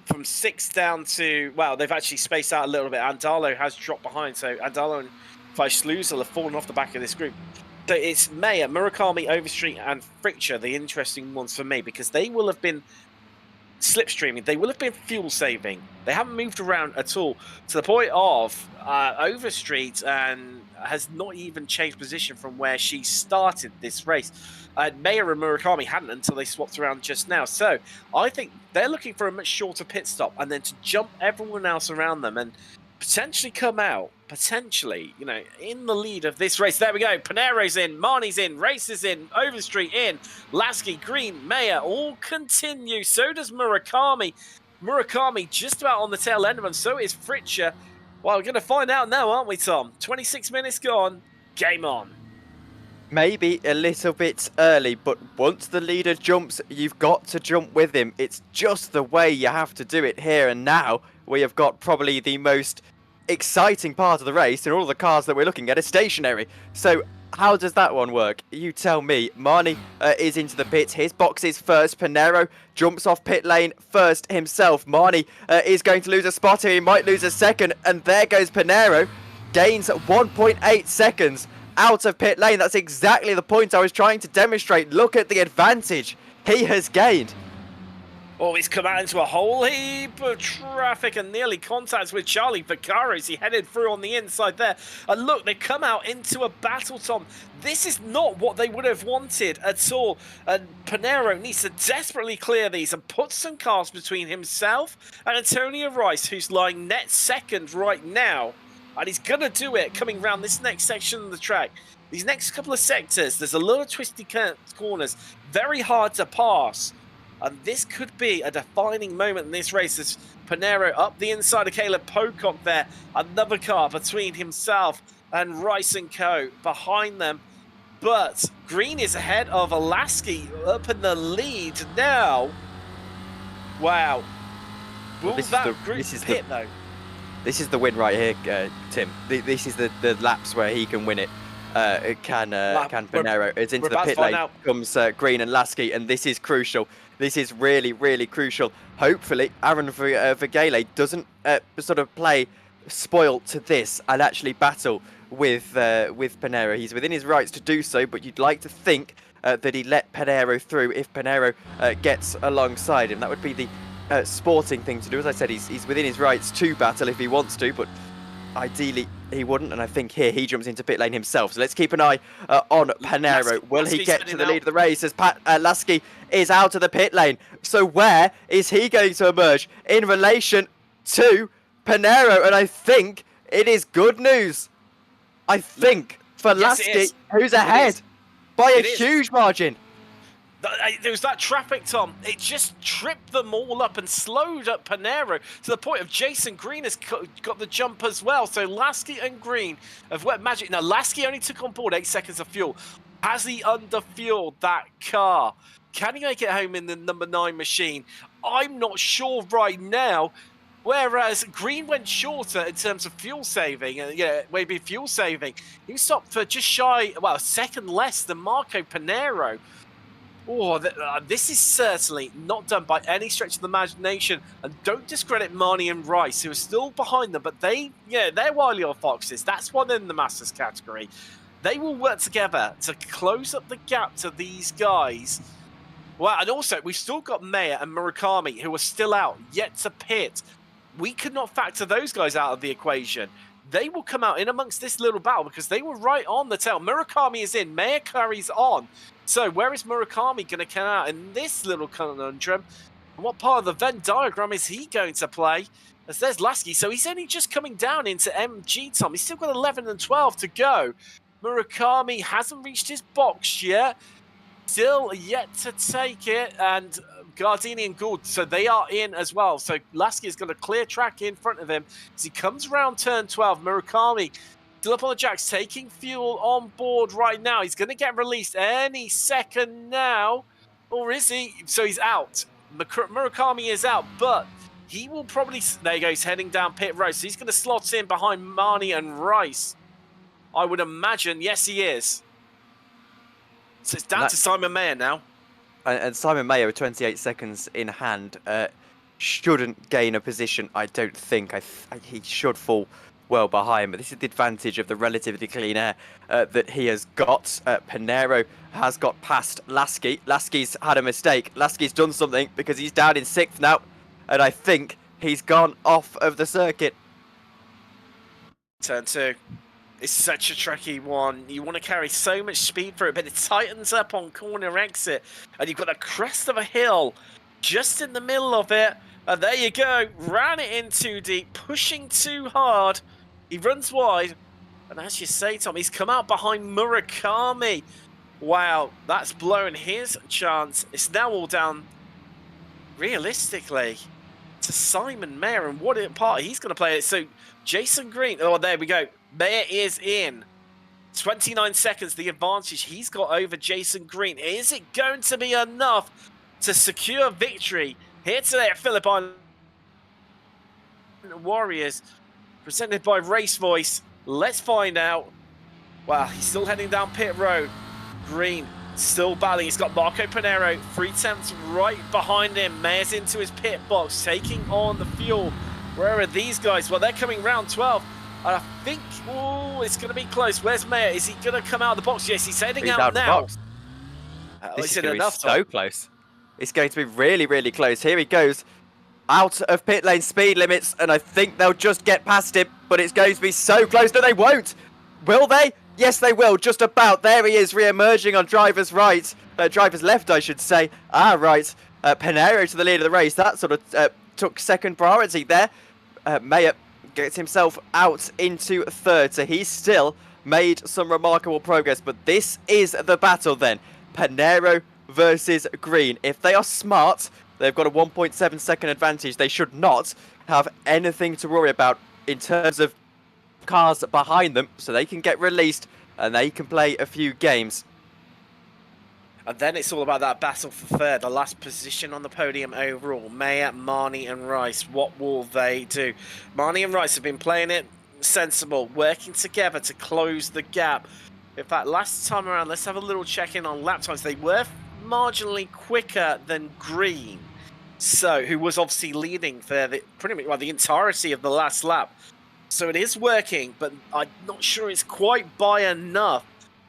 from 6th down to, well, they've actually spaced out a little bit. Andalo has dropped behind, so Andalo and Vaishlusel have fallen off the back of this group. So it's Maya, Murakami, Overstreet, and Frichter, the interesting ones for me, because they will have been slipstreaming. They will have been fuel saving. They haven't moved around at all, to the point of Overstreet and has not even changed position from where she started this race. Maya and Murakami hadn't until they swapped around just now. So I think they're looking for a much shorter pit stop and then to jump everyone else around them and potentially come out, in the lead of this race. There we go. Panero's in, Marnie's in, Race is in, Overstreet in, Lasky, Green, Maya all continue. So does Murakami. Murakami just about on the tail end of them. So is Frichter. Well, we're going to find out now, aren't we, Tom? 26 minutes gone. Game on. Maybe a little bit early, but once the leader jumps, you've got to jump with him. It's just the way you have to do it here and now. We have got probably the most exciting part of the race, and all of the cars that we're looking at are stationary. So how does that one work? You tell me. Marnie is into the pits. His box is first. Panero jumps off pit lane first himself. Marnie is going to lose a spot here. He might lose a second, and there goes Panero. Gains 1.8 seconds out of pit lane. That's exactly the point I was trying to demonstrate. Look at the advantage he has gained. Oh, he's come out into a whole heap of traffic and nearly contacts with Charlie Vaccaro. He headed through on the inside there. And look, they come out into a battle, Tom. This is not what they would have wanted at all. And Panero needs to desperately clear these and put some cars between himself and Antonio Rice, who's lying net second right now. And he's going to do it coming around this next section of the track. These next couple of sectors, there's a lot of twisty corners, very hard to pass. And this could be a defining moment in this race as Panero up the inside of Caleb Pocock there. Another car between himself and Rice and Co. behind them. But Green is ahead of Alaski up in the lead now. Wow. Will that group hit though? This is the win right here, Tim. This is the laps where he can win it. Can Panero. It's into the pit lane. Comes Green and Lasky, and this is crucial. This is really, really crucial. Hopefully, Aaron Vergele doesn't sort of play spoiled to this and actually battle with Panero. He's within his rights to do so, but you'd like to think that he let Panero through if Panero gets alongside him. That would be the sporting thing to do. As I said, he's within his rights to battle if he wants to, but ideally he wouldn't, and I think here he jumps into pit lane himself. So let's keep an eye on Panero. Will he get to the lead of the race as Lasky is out of the pit lane? So where is he going to emerge in relation to Panero? And I think it is good news. I think for Lasky, who's ahead by a huge margin. There was that traffic, Tom. It just tripped them all up and slowed up Panero to the point of Jason Green has got the jump as well. So Lasky and Green have wet magic. Now, Lasky only took on board 8 seconds of fuel. Has he underfueled that car? Can he make it home in the number 9 machine? I'm not sure right now. Whereas Green went shorter in terms of fuel saving, maybe fuel saving. He stopped for just shy, well, a second less than Marco Panero. Oh, this is certainly not done by any stretch of the imagination. And don't discredit Marnie and Rice, who are still behind them. But they're wily old foxes. That's one in the Masters category. They will work together to close up the gap to these guys. Well, and also, we've still got Maya and Murakami, who are still out, yet to pit. We could not factor those guys out of the equation. They will come out in amongst this little battle because they were right on the tail. Murakami is in. Maya carries on. So where is Murakami going to come out in this little conundrum? And what part of the Venn diagram is he going to play? As there's Lasky. So he's only just coming down into MG, Tom. He's still got 11 and 12 to go. Murakami hasn't reached his box yet. still yet to take it, and Gardini and Gould, so they are in as well. So Lasky is going to clear track in front of him as he comes around turn 12. Murakami still up on the jacks, taking fuel on board right now. He's going to get released any second now, or is he? So he's out. Murakami is out, but he will probably, there he goes, heading down pit road. So he's going to slot in behind Marnie and Rice, I would imagine. Yes, he is. So it's down to Simon Mayer now. And Simon Mayer with 28 seconds in hand shouldn't gain a position, I don't think. He should fall well behind, but this is the advantage of the relatively clean air that he has got. Pinero has got past Lasky. Lasky's had a mistake. Lasky's done something because he's down in 6th now, and I think he's gone off of the circuit. Turn 2. It's such a tricky one. You want to carry so much speed for it, but it tightens up on corner exit. And you've got a crest of a hill just in the middle of it. And there you go. Ran it in too deep, pushing too hard. He runs wide. And as you say, Tom, he's come out behind Murakami. Wow, that's blown his chance. It's now all down, realistically, to Simon Mayer. And what part he's going to play it. So Jason Green. Oh, there we go. Mayer is in. 29 seconds, the advantage he's got over Jason Green. Is it going to be enough to secure victory here today at Phillip Island Warriors, presented by RaceVoice? Let's find out. Wow, he's still heading down pit road. Green still battling. He's got Marco Pinero, 3/10 right behind him. Mayer's into his pit box, taking on the fuel. Where are these guys? Well, they're coming round 12. I think, oh, it's going to be close. Where's Mayer? Is he going to come out of the box? Yes, he's heading out now. This is going to be so close. It's going to be really, really close. Here he goes. Out of pit lane speed limits, and I think they'll just get past him, but it's going to be so close. No, they won't. Will they? Yes, they will. Just about. There he is, re-emerging on driver's right. Driver's left, I should say. Right. Pinero to the lead of the race. That sort of took second priority there. Mayer gets himself out into 3rd, so he's still made some remarkable progress. But this is the battle then. Pinero versus Green. If they are smart, they've got a 1.7 second advantage. They should not have anything to worry about in terms of cars behind them, so they can get released and they can play a few games. And then it's all about that battle for 3rd, the last position on the podium overall. Mayer, Marnie and Rice, what will they do? Marnie and Rice have been playing it sensible, working together to close the gap. In fact, last time around, let's have a little check-in on lap times. They were marginally quicker than Green, so who was obviously leading for pretty much the entirety of the last lap. So it is working, but I'm not sure it's quite by enough.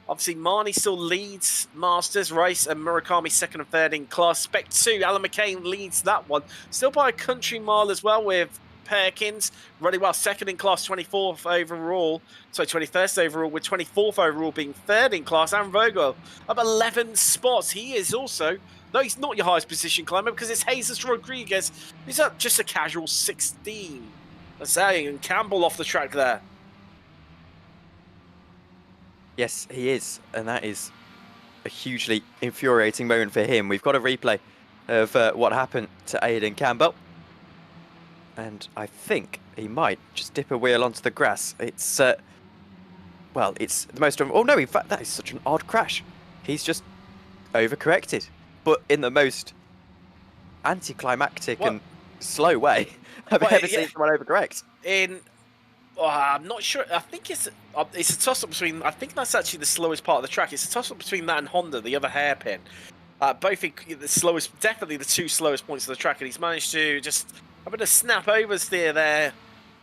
Obviously, Marnie still leads Masters, Rice and Murakami 2nd and 3rd in class. Spec 2, Alan McCain leads that one. Still by a country mile as well, with Perkins running well, 2nd in class, 24th overall. So 21st overall, with 24th overall being 3rd in class. Aaron Vogel up 11 spots. He is also, no, he's not your highest position climber because it's Jesus Rodriguez. He's up just a casual 16. That's saying, and Campbell off the track there. Yes, he is, and that is a hugely infuriating moment for him. We've got a replay of what happened to Aidan Campbell, and I think he might just dip a wheel onto the grass. It's, well, it's the most... Oh no, in fact, that is such an odd crash. He's just overcorrected, but in the most anticlimactic and slow way I've ever seen someone overcorrect. I'm not sure. I think it's a toss-up between... I think that's actually the slowest part of the track. It's a toss-up between that and Honda, the other hairpin. Both the slowest, definitely the 2 slowest points of the track, and he's managed to just a bit of snap oversteer there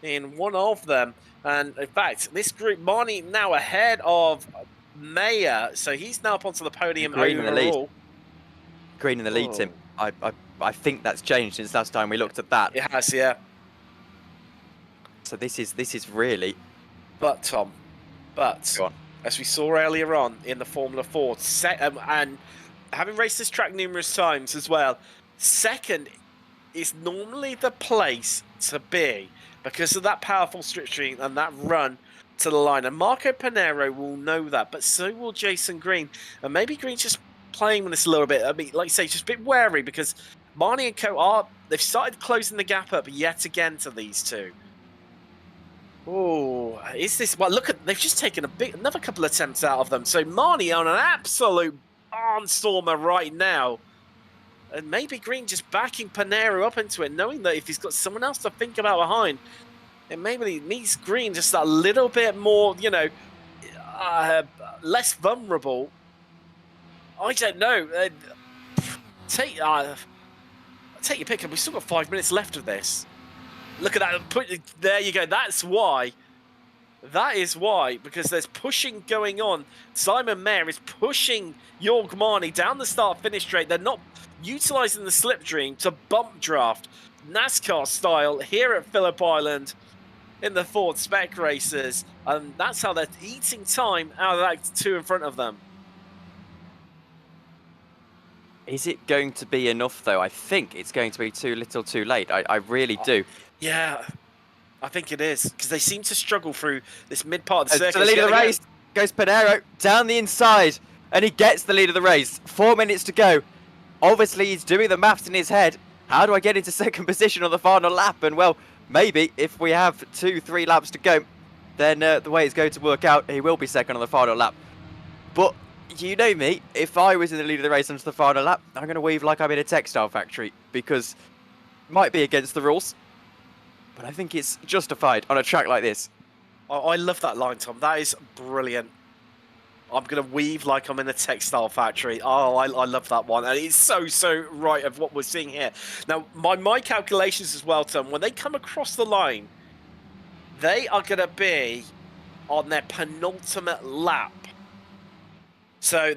in one of them. And in fact, this group, Marnie now ahead of Mayer, so he's now up onto the podium overall. In the lead. Green in the lead, Tim. I think that's changed since last time we looked at that. It has, yeah. So this is really... But, Tom, as we saw earlier on in the Formula 4, and having raced this track numerous times as well, 2nd is normally the place to be because of that powerful slipstream and that run to the line. And Marco Pinero will know that, but so will Jason Green. And maybe Green's just playing with this a little bit. I mean, like you say, just a bit wary because Marnie and Co they've started closing the gap up yet again to these two. Oh, is this? Well, look at they've just taken another couple of attempts out of them. So Marnie on an absolute barnstormer right now. And maybe Green just backing Panero up into it, knowing that if he's got someone else to think about behind, it maybe needs Green just a little bit more, you know, less vulnerable. I don't know. Take your pick. We've still got 5 minutes left of this. Look at that. There you go. That's why. That is why, because there's pushing going on. Simon Mayer is pushing Jorg Marnie down the start-finish straight. They're not utilising the slip dream to bump draft NASCAR style here at Phillip Island in the Ford Spec races. And that's how they're eating time out of that two in front of them. Is it going to be enough, though? I think it's going to be too little too late. I really do. Yeah, I think it is, because they seem to struggle through this mid part of the circuit. To the lead of the race goes Panero down the inside, and he gets the lead of the race. 4 minutes to go. Obviously, he's doing the maths in his head. How do I get into second position on the final lap? And, well, maybe if we have 2-3 laps to go, then the way it's going to work out, he will be second on the final lap. But you know me, if I was in the lead of the race onto the final lap, I'm going to weave like I'm in a textile factory, because it might be against the rules, but I think it's justified on a track like this. I love that line, Tom. That is brilliant. I'm going to weave like I'm in a textile factory. Oh, I love that one. And it's so right of what we're seeing here. Now, my calculations as well, Tom, when they come across the line, they are going to be on their penultimate lap. So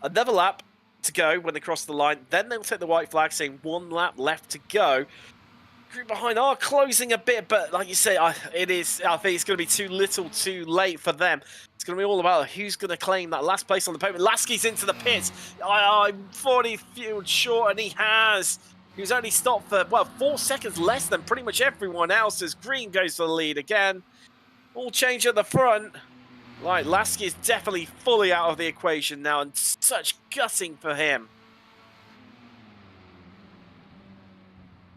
another lap to go when they cross the line. Then they'll take the white flag, saying 1 lap left to go. Group behind are closing a bit, but like you say, I think it's going to be too little too late for them. It's going to be all about who's going to claim that last place on the podium. Lasky's into the pits. I thought he fueled short, and he has. He was only stopped for, well, 4 seconds less than pretty much everyone else as Green goes for the lead again. All change at the front. Like, Lasky is definitely fully out of the equation now, and such gutting for him.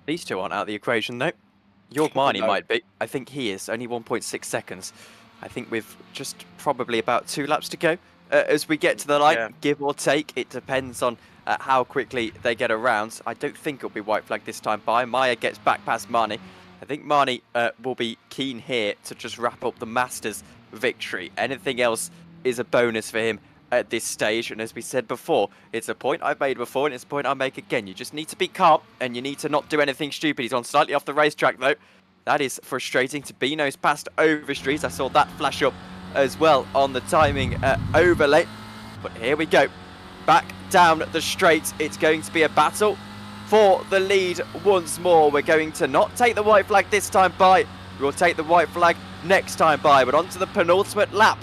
These two aren't out of the equation, though. Jorg Marnie might be. I think he is. Only 1.6 seconds. I think we've just probably about 2 laps to go. As we get to the line, give or take, it depends on how quickly they get around. I don't think it'll be white flag this time by. Meyer gets back past Marnie. I think Marnie will be keen here to just wrap up the Masters victory. Anything else is a bonus for him at this stage, and as we said before, it's a point I've made before and it's a point I'll make again. You just need to be calm and you need to not do anything stupid. He's on slightly off the racetrack though. That is frustrating. Tabino's passed Overstreet. I saw that flash up as well on the timing overlay. But here we go, back down the straight. It's going to be a battle for the lead once more. We're going to not take the white flag this time by. We'll take the white flag next time by, but on to the penultimate lap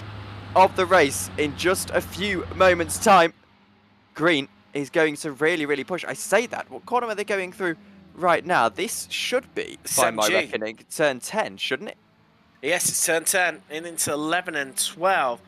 of the race in just a few moments time. Green is going to really push. I say that, what corner are they going through right now? This should be, by my reckoning, turn 10, shouldn't it? Yes, it's turn 10 and into 11 and 12.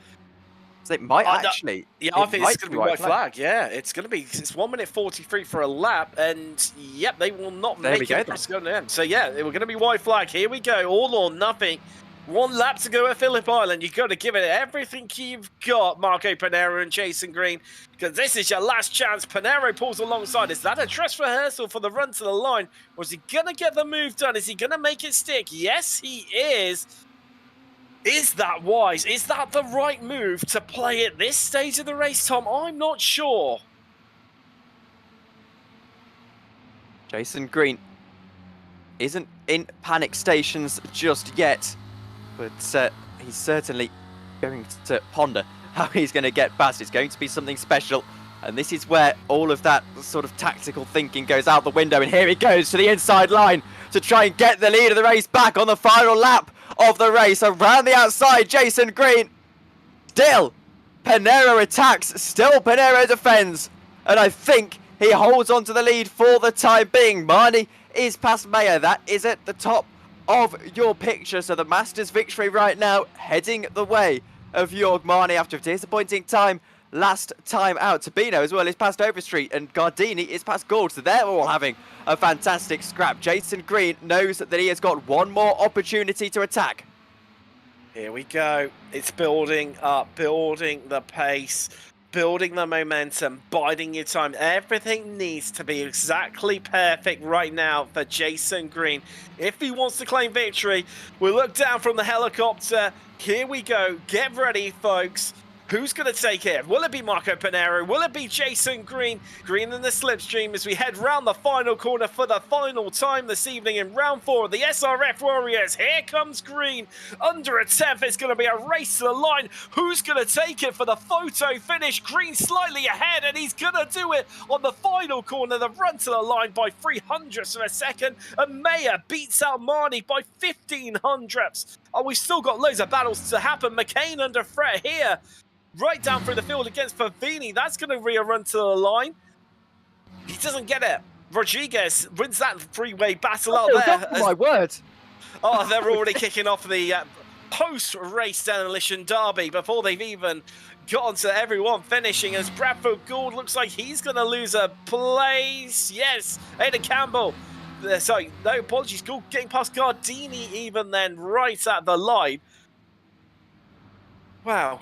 So it might actually. Yeah, I think it's going to be white flag. Yeah, it's going to be. It's 1 minute 43 for a lap, and yep, they will not make it across the end. So yeah, we're going to be white flag. Here we go, all or nothing. 1 lap to go at Phillip Island. You've got to give it everything you've got, Marco Panero and Jason Green, because this is your last chance. Panero pulls alongside. Is that a dress rehearsal for the run to the line? Or is he going to get the move done? Is he going to make it stick? Yes, he is. Is that wise? Is that the right move to play at this stage of the race, Tom? I'm not sure. Jason Green isn't in panic stations just yet, but he's certainly going to ponder how he's going to get past. It's going to be something special, and this is where all of that sort of tactical thinking goes out the window, and here he goes to the inside line to try and get the lead of the race back on the final lap of the race. Around the outside, Jason Green. Still, Panero attacks. Still, Panero defends. And I think he holds on to the lead for the time being. Marnie is past Mayer. That is at the top of your picture. So the Masters victory right now heading the way of Jorg Marnie after a disappointing time last time out. Tabino as well is past Overstreet, and Gardini is past Gould, so they're all having a fantastic scrap. Jason Green knows that he has got one more opportunity to attack. Here we go. It's building up, building the pace, building the momentum, biding your time. Everything needs to be exactly perfect right now for Jason Green. If he wants to claim victory, we'll look down from the helicopter. Here we go. Get ready, folks. Who's going to take it? Will it be Marco Pinero? Will it be Jason Green? Green in the slipstream as we head round the final corner for the final time this evening in round 4 of the SRF Warriors. Here comes Green. Under a 10th, it's going to be a race to the line. Who's going to take it for the photo finish? Green slightly ahead, and he's going to do it on the final corner. The run to the line by 300ths of a second. And Mayer beats out Marnie by 1500ths. Oh, we've still got loads of battles to happen. McCain under threat here. Right down through the field against Favini. That's going to run to the line. He doesn't get it. Rodriguez wins that three-way battle out there. Oh, my word. Oh, they're already kicking off the post-race demolition derby before they've even gotten to everyone finishing, as Bradford Gould looks like he's going to lose a place. Yes, Aidan Campbell. Sorry, no apologies. Gould getting past Gardini even then right at the line. Wow.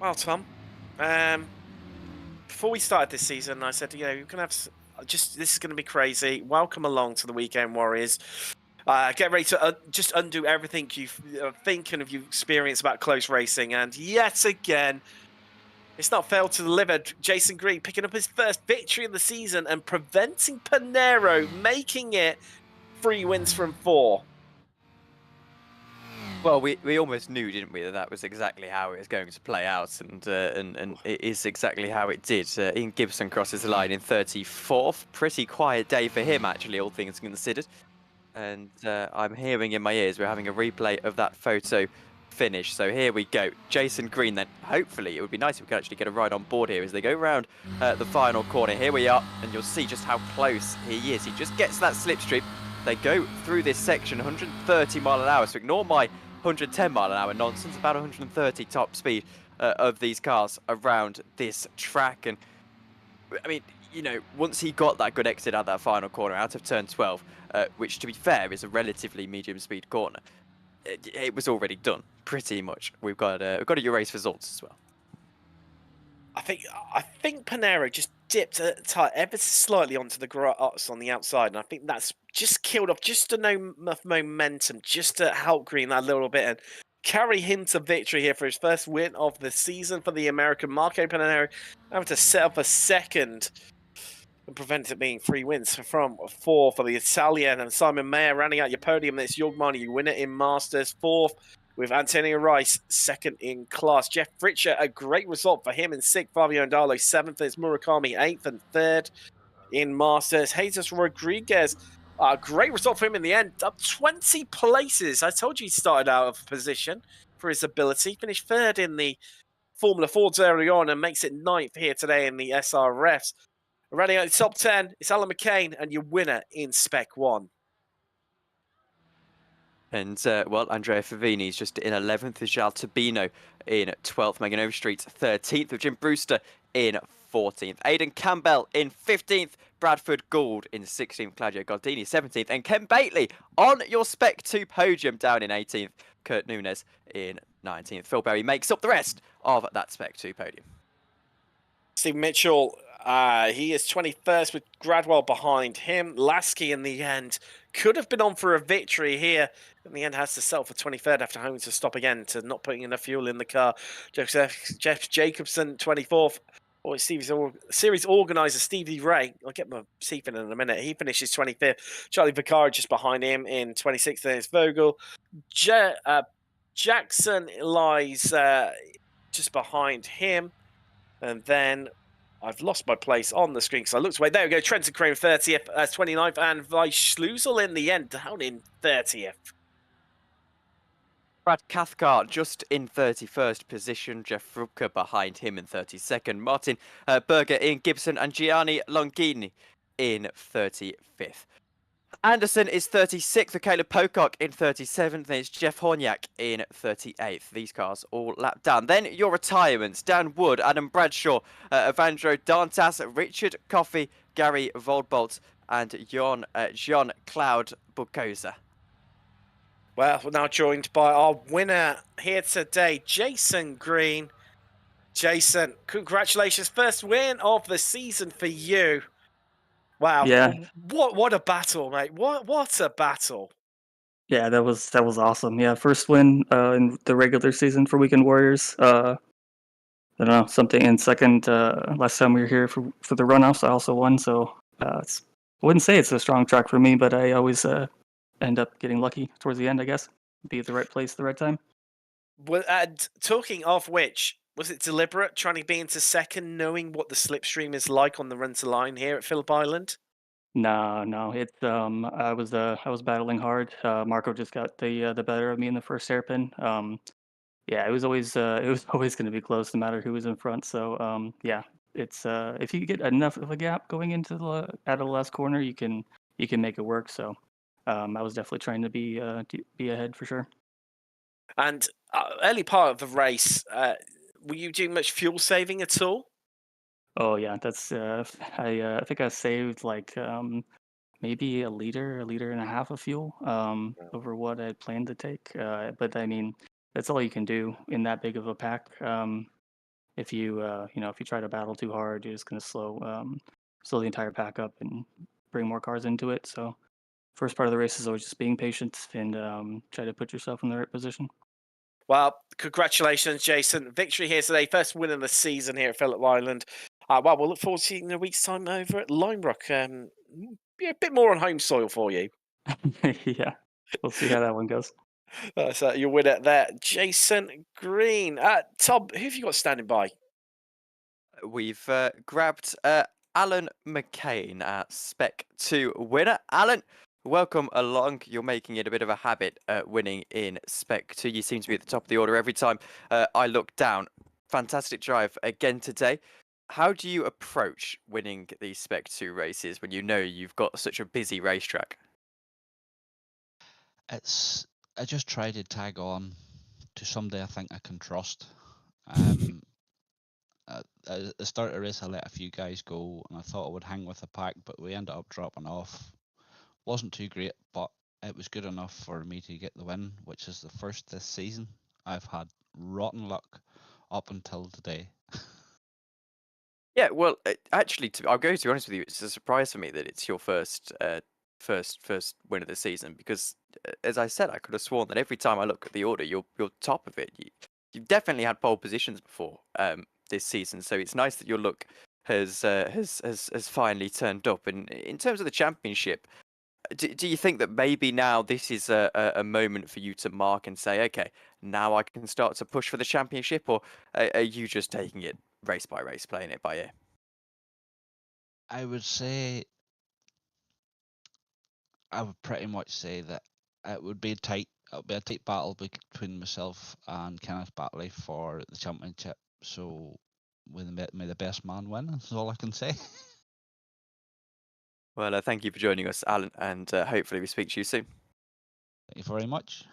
Well, Tom, before we started this season, I said, you know, you're going to have this is going to be crazy. Welcome along to the Weekend Warriors. Get ready to just undo everything you think and you experience about close racing. And yet again, it's not failed to deliver. Jason Green picking up his first victory of the season and preventing Pinero making it 3 wins from 4. Well, we almost knew, didn't we, that that was exactly how it was going to play out, and it is exactly how it did. Ian Gibson crosses the line in 34th. Pretty quiet day for him, actually, all things considered. And I'm hearing in my ears we're having a replay of that photo finish. So here we go. Jason Green then. Hopefully, it would be nice if we could actually get a ride on board here as they go round the final corner. Here we are, and you'll see just how close he is. He just gets that slipstream. They go through this section 130 mile an hour, so ignore my 110 mile an hour nonsense, about 130 top speed of these cars around this track. And I mean, you know, once he got that good exit out that final corner out of turn 12, which to be fair is a relatively medium speed corner, it was already done pretty much. We've got a race results as well. I think Pinero just dipped ever so slightly onto the grass on the outside, and I think that's just killed off just enough momentum just to help Green that little bit and carry him to victory here for his first win of the season for the American. Marco Pinero having to set up a second and prevent it being 3 wins from 4 for the Italian. And Simon Mayer rounding out your podium. It's Jogmani, you win it in Masters. 4th with Antonio Rice, 2nd in class. Jeff Fritcher, a great result for him in 6th. Fabio Andalo, 7th. Is Murakami, 8th and 3rd in Masters. Jesus Rodriguez, a great result for him in the end. Up 20 places. I told you he started out of position for his ability. Finished 3rd in the Formula Fords early on and makes it 9th here today in the SRFs. Running out the top 10, it's Alan McCain and your winner in Spec 1. And, well, Andrea Favini's just in 11th, with Charles Tabino in 12th, Megan Overstreet 13th, with Jim Brewster in 14th, Aidan Campbell in 15th, Bradford Gould in 16th, Claudio Gardini 17th, and Ken Bately on your Spec 2 podium down in 18th, Kurt Nunes in 19th. Phil Berry makes up the rest of that Spec 2 podium. Steve Mitchell, he is 21st with Gradwell behind him. Lasky in the end could have been on for a victory here. In the end, has to settle for 23rd after having to stop again to not putting enough fuel in the car. Jeff Jacobson, 24th. Or series organizer Stevie Ray. I'll get my seat in a minute. He finishes 25th. Charlie Vaccaro just behind him in 26th. Then it's Vogel. Jackson lies just behind him. And then I've lost my place on the screen because I looked away. There we go. Trenton Crane 30th, 29th, and Weiss Schlusel in the end down in 30th. Brad Cathcart just in 31st position. Jeff Frubke behind him in 32nd. Martin Berger in Gibson and Gianni Longini in 35th. Anderson is 36th, with Caleb Pocock in 37th, and it's Jeff Horniak in 38th. These cars all lapped down. Then your retirements: Dan Wood, Adam Bradshaw, Evandro Dantas, Richard Coffey, Gary Voldbolt, and John Cloud Bukosa. Well, we're now joined by our winner here today, Jason Green. Jason, congratulations. First win of the season for you. Wow. Yeah. What a battle, mate. What a battle. Yeah, that was awesome. Yeah, first win in the regular season for Weekend Warriors. I don't know, something in second. Last time we were here for the runoffs, I also won. So I wouldn't say it's a strong track for me, but I always end up getting lucky towards the end, I guess. Be at the right place at the right time. Well, and talking of which, was it deliberate trying to be into second, knowing what the slipstream is like on the run to line here at Phillip Island? No. It I was battling hard. Marco just got the better of me in the first hairpin. Yeah, it was always going to be close, no matter who was in front. So yeah, it's if you get enough of a gap going into the out of the last corner, you can make it work. So I was definitely trying to be ahead for sure. And early part of the race, were you doing much fuel saving at all? Oh yeah, that's I think I saved like maybe a liter and a half of fuel over what I had planned to take. But I mean, that's all you can do in that big of a pack. If you if you try to battle too hard, you're just going to slow the entire pack up and bring more cars into it. So first part of the race is always just being patient and try to put yourself in the right position. Well, congratulations, Jason. Victory here today. First win of the season here at Phillip Island. Well, we'll look forward to seeing you in a week's time over at Lime Rock. Yeah, a bit more on home soil for you. Yeah, we'll see how that one goes. So your winner there, Jason Green. Tom, who have you got standing by? We've grabbed Alan McCain, Spec 2 winner. Alan, welcome along. You're making it a bit of a habit winning in Spec 2. You seem to be at the top of the order every time I look down. Fantastic drive again today. How do you approach winning these Spec 2 races when you know you've got such a busy racetrack? I just try to tag on to somebody I think I can trust. At the start of the race, I let a few guys go, and I thought I would hang with the pack, but we ended up dropping off. Wasn't too great, but it was good enough for me to get the win, which is the first this season. I've had rotten luck up until today. Yeah, well, actually, I'll go to be honest with you. It's a surprise for me that it's your first win of the season because, as I said, I could have sworn that every time I look at the order, you're top of it. You've definitely had pole positions before this season, so it's nice that your luck has finally turned up. And in terms of the championship, do you think that maybe now this is a moment for you to mark and say, okay, now I can start to push for the championship, or are you just taking it race by race, playing it by ear? I would say, I would pretty much say that it would be tight. It'll be a tight battle between myself and Kenneth Batley for the championship. So, may the best man win. That's all I can say. Well, thank you for joining us, Alan, and hopefully we speak to you soon. Thank you very much.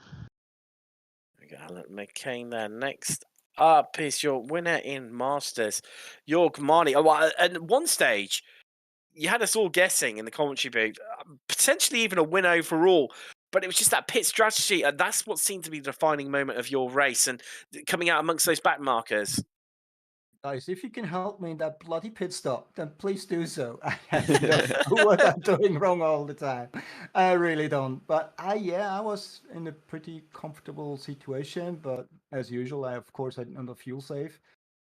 Alan McCain there. Next up is your winner in Masters, Jorg Marnie. Oh, well, at one stage, you had us all guessing in the commentary booth, potentially even a win overall. But it was just that pit strategy, and that's what seemed to be the defining moment of your race and coming out amongst those back markers. Guys, if you can help me in that bloody pit stop, then please do so. I have no clue what I'm doing wrong all the time. I really don't. But I was in a pretty comfortable situation. But as usual, I of course had under fuel save,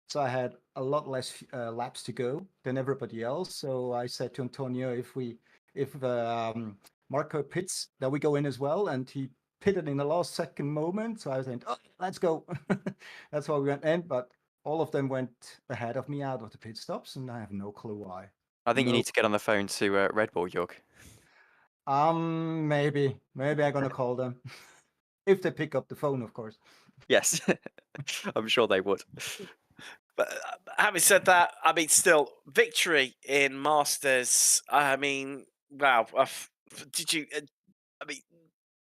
so I had a lot less laps to go than everybody else. So I said to Antonio, if Marco pits, then we go in as well, and he pitted in the last second moment. So I was saying, oh, let's go. That's why we went in, but all of them went ahead of me out of the pit stops, and I have no clue why. I think you need to get on the phone to Red Bull, Jorg. Maybe I'm gonna call them if they pick up the phone, of course. Yes, I'm sure they would. But having said that, I mean, still victory in Masters. I mean, wow, did you? I mean,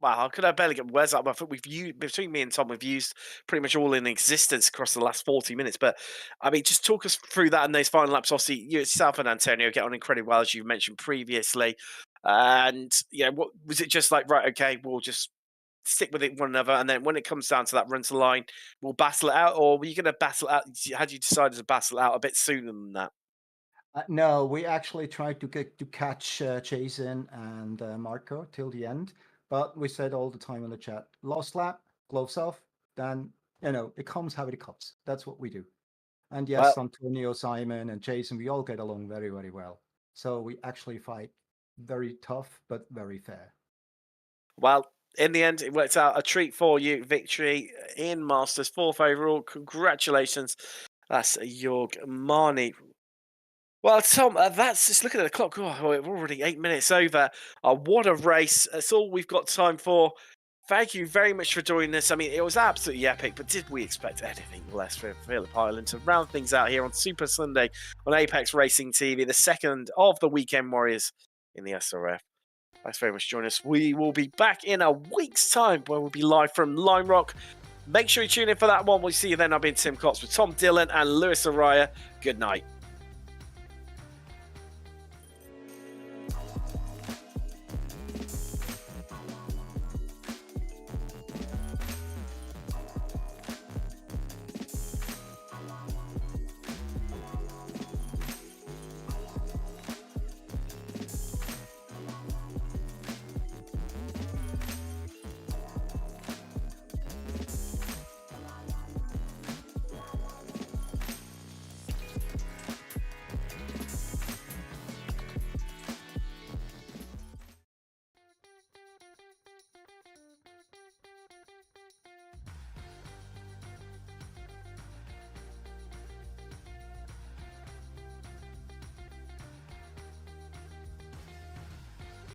wow, could I barely get words out? I think we've used, between me and Tom, we've used pretty much all in existence across the last 40 minutes. But I mean, just talk us through that in those final laps. Obviously, you yourself and Antonio get on incredibly well, as you mentioned previously. And yeah, what was it just like? Right, okay, we'll just stick with it one another, and then when it comes down to that run to line, we'll battle it out. Or were you going to battle it out? Had you decided to battle it out a bit sooner than that? No, we actually tried to catch Jason and Marco till the end, but we said all the time in the chat, last lap, gloves off, then it comes how it comes. That's what we do. And yes, Well, Antonio, Simon, and Jason, we all get along very, very well. So we actually fight very tough, but very fair. well, in the end, it worked out a treat for you. Victory in Masters, 4th overall. Congratulations. That's Jorg Marnie. Well, Tom, that's just looking at the clock. Oh, we're already 8 minutes over. What a race. That's all we've got time for. Thank you very much for joining us. I mean, it was absolutely epic, but did we expect anything less from Phillip Island to round things out here on Super Sunday on Apex Racing TV, the second of the Weekend Warriors in the SRF? Thanks very much for joining us. We will be back in a week's time where we'll be live from Lime Rock. Make sure you tune in for that one. We'll see you then. I've been Tim Cox with Tom Dillon and Lewis Araya. Good night.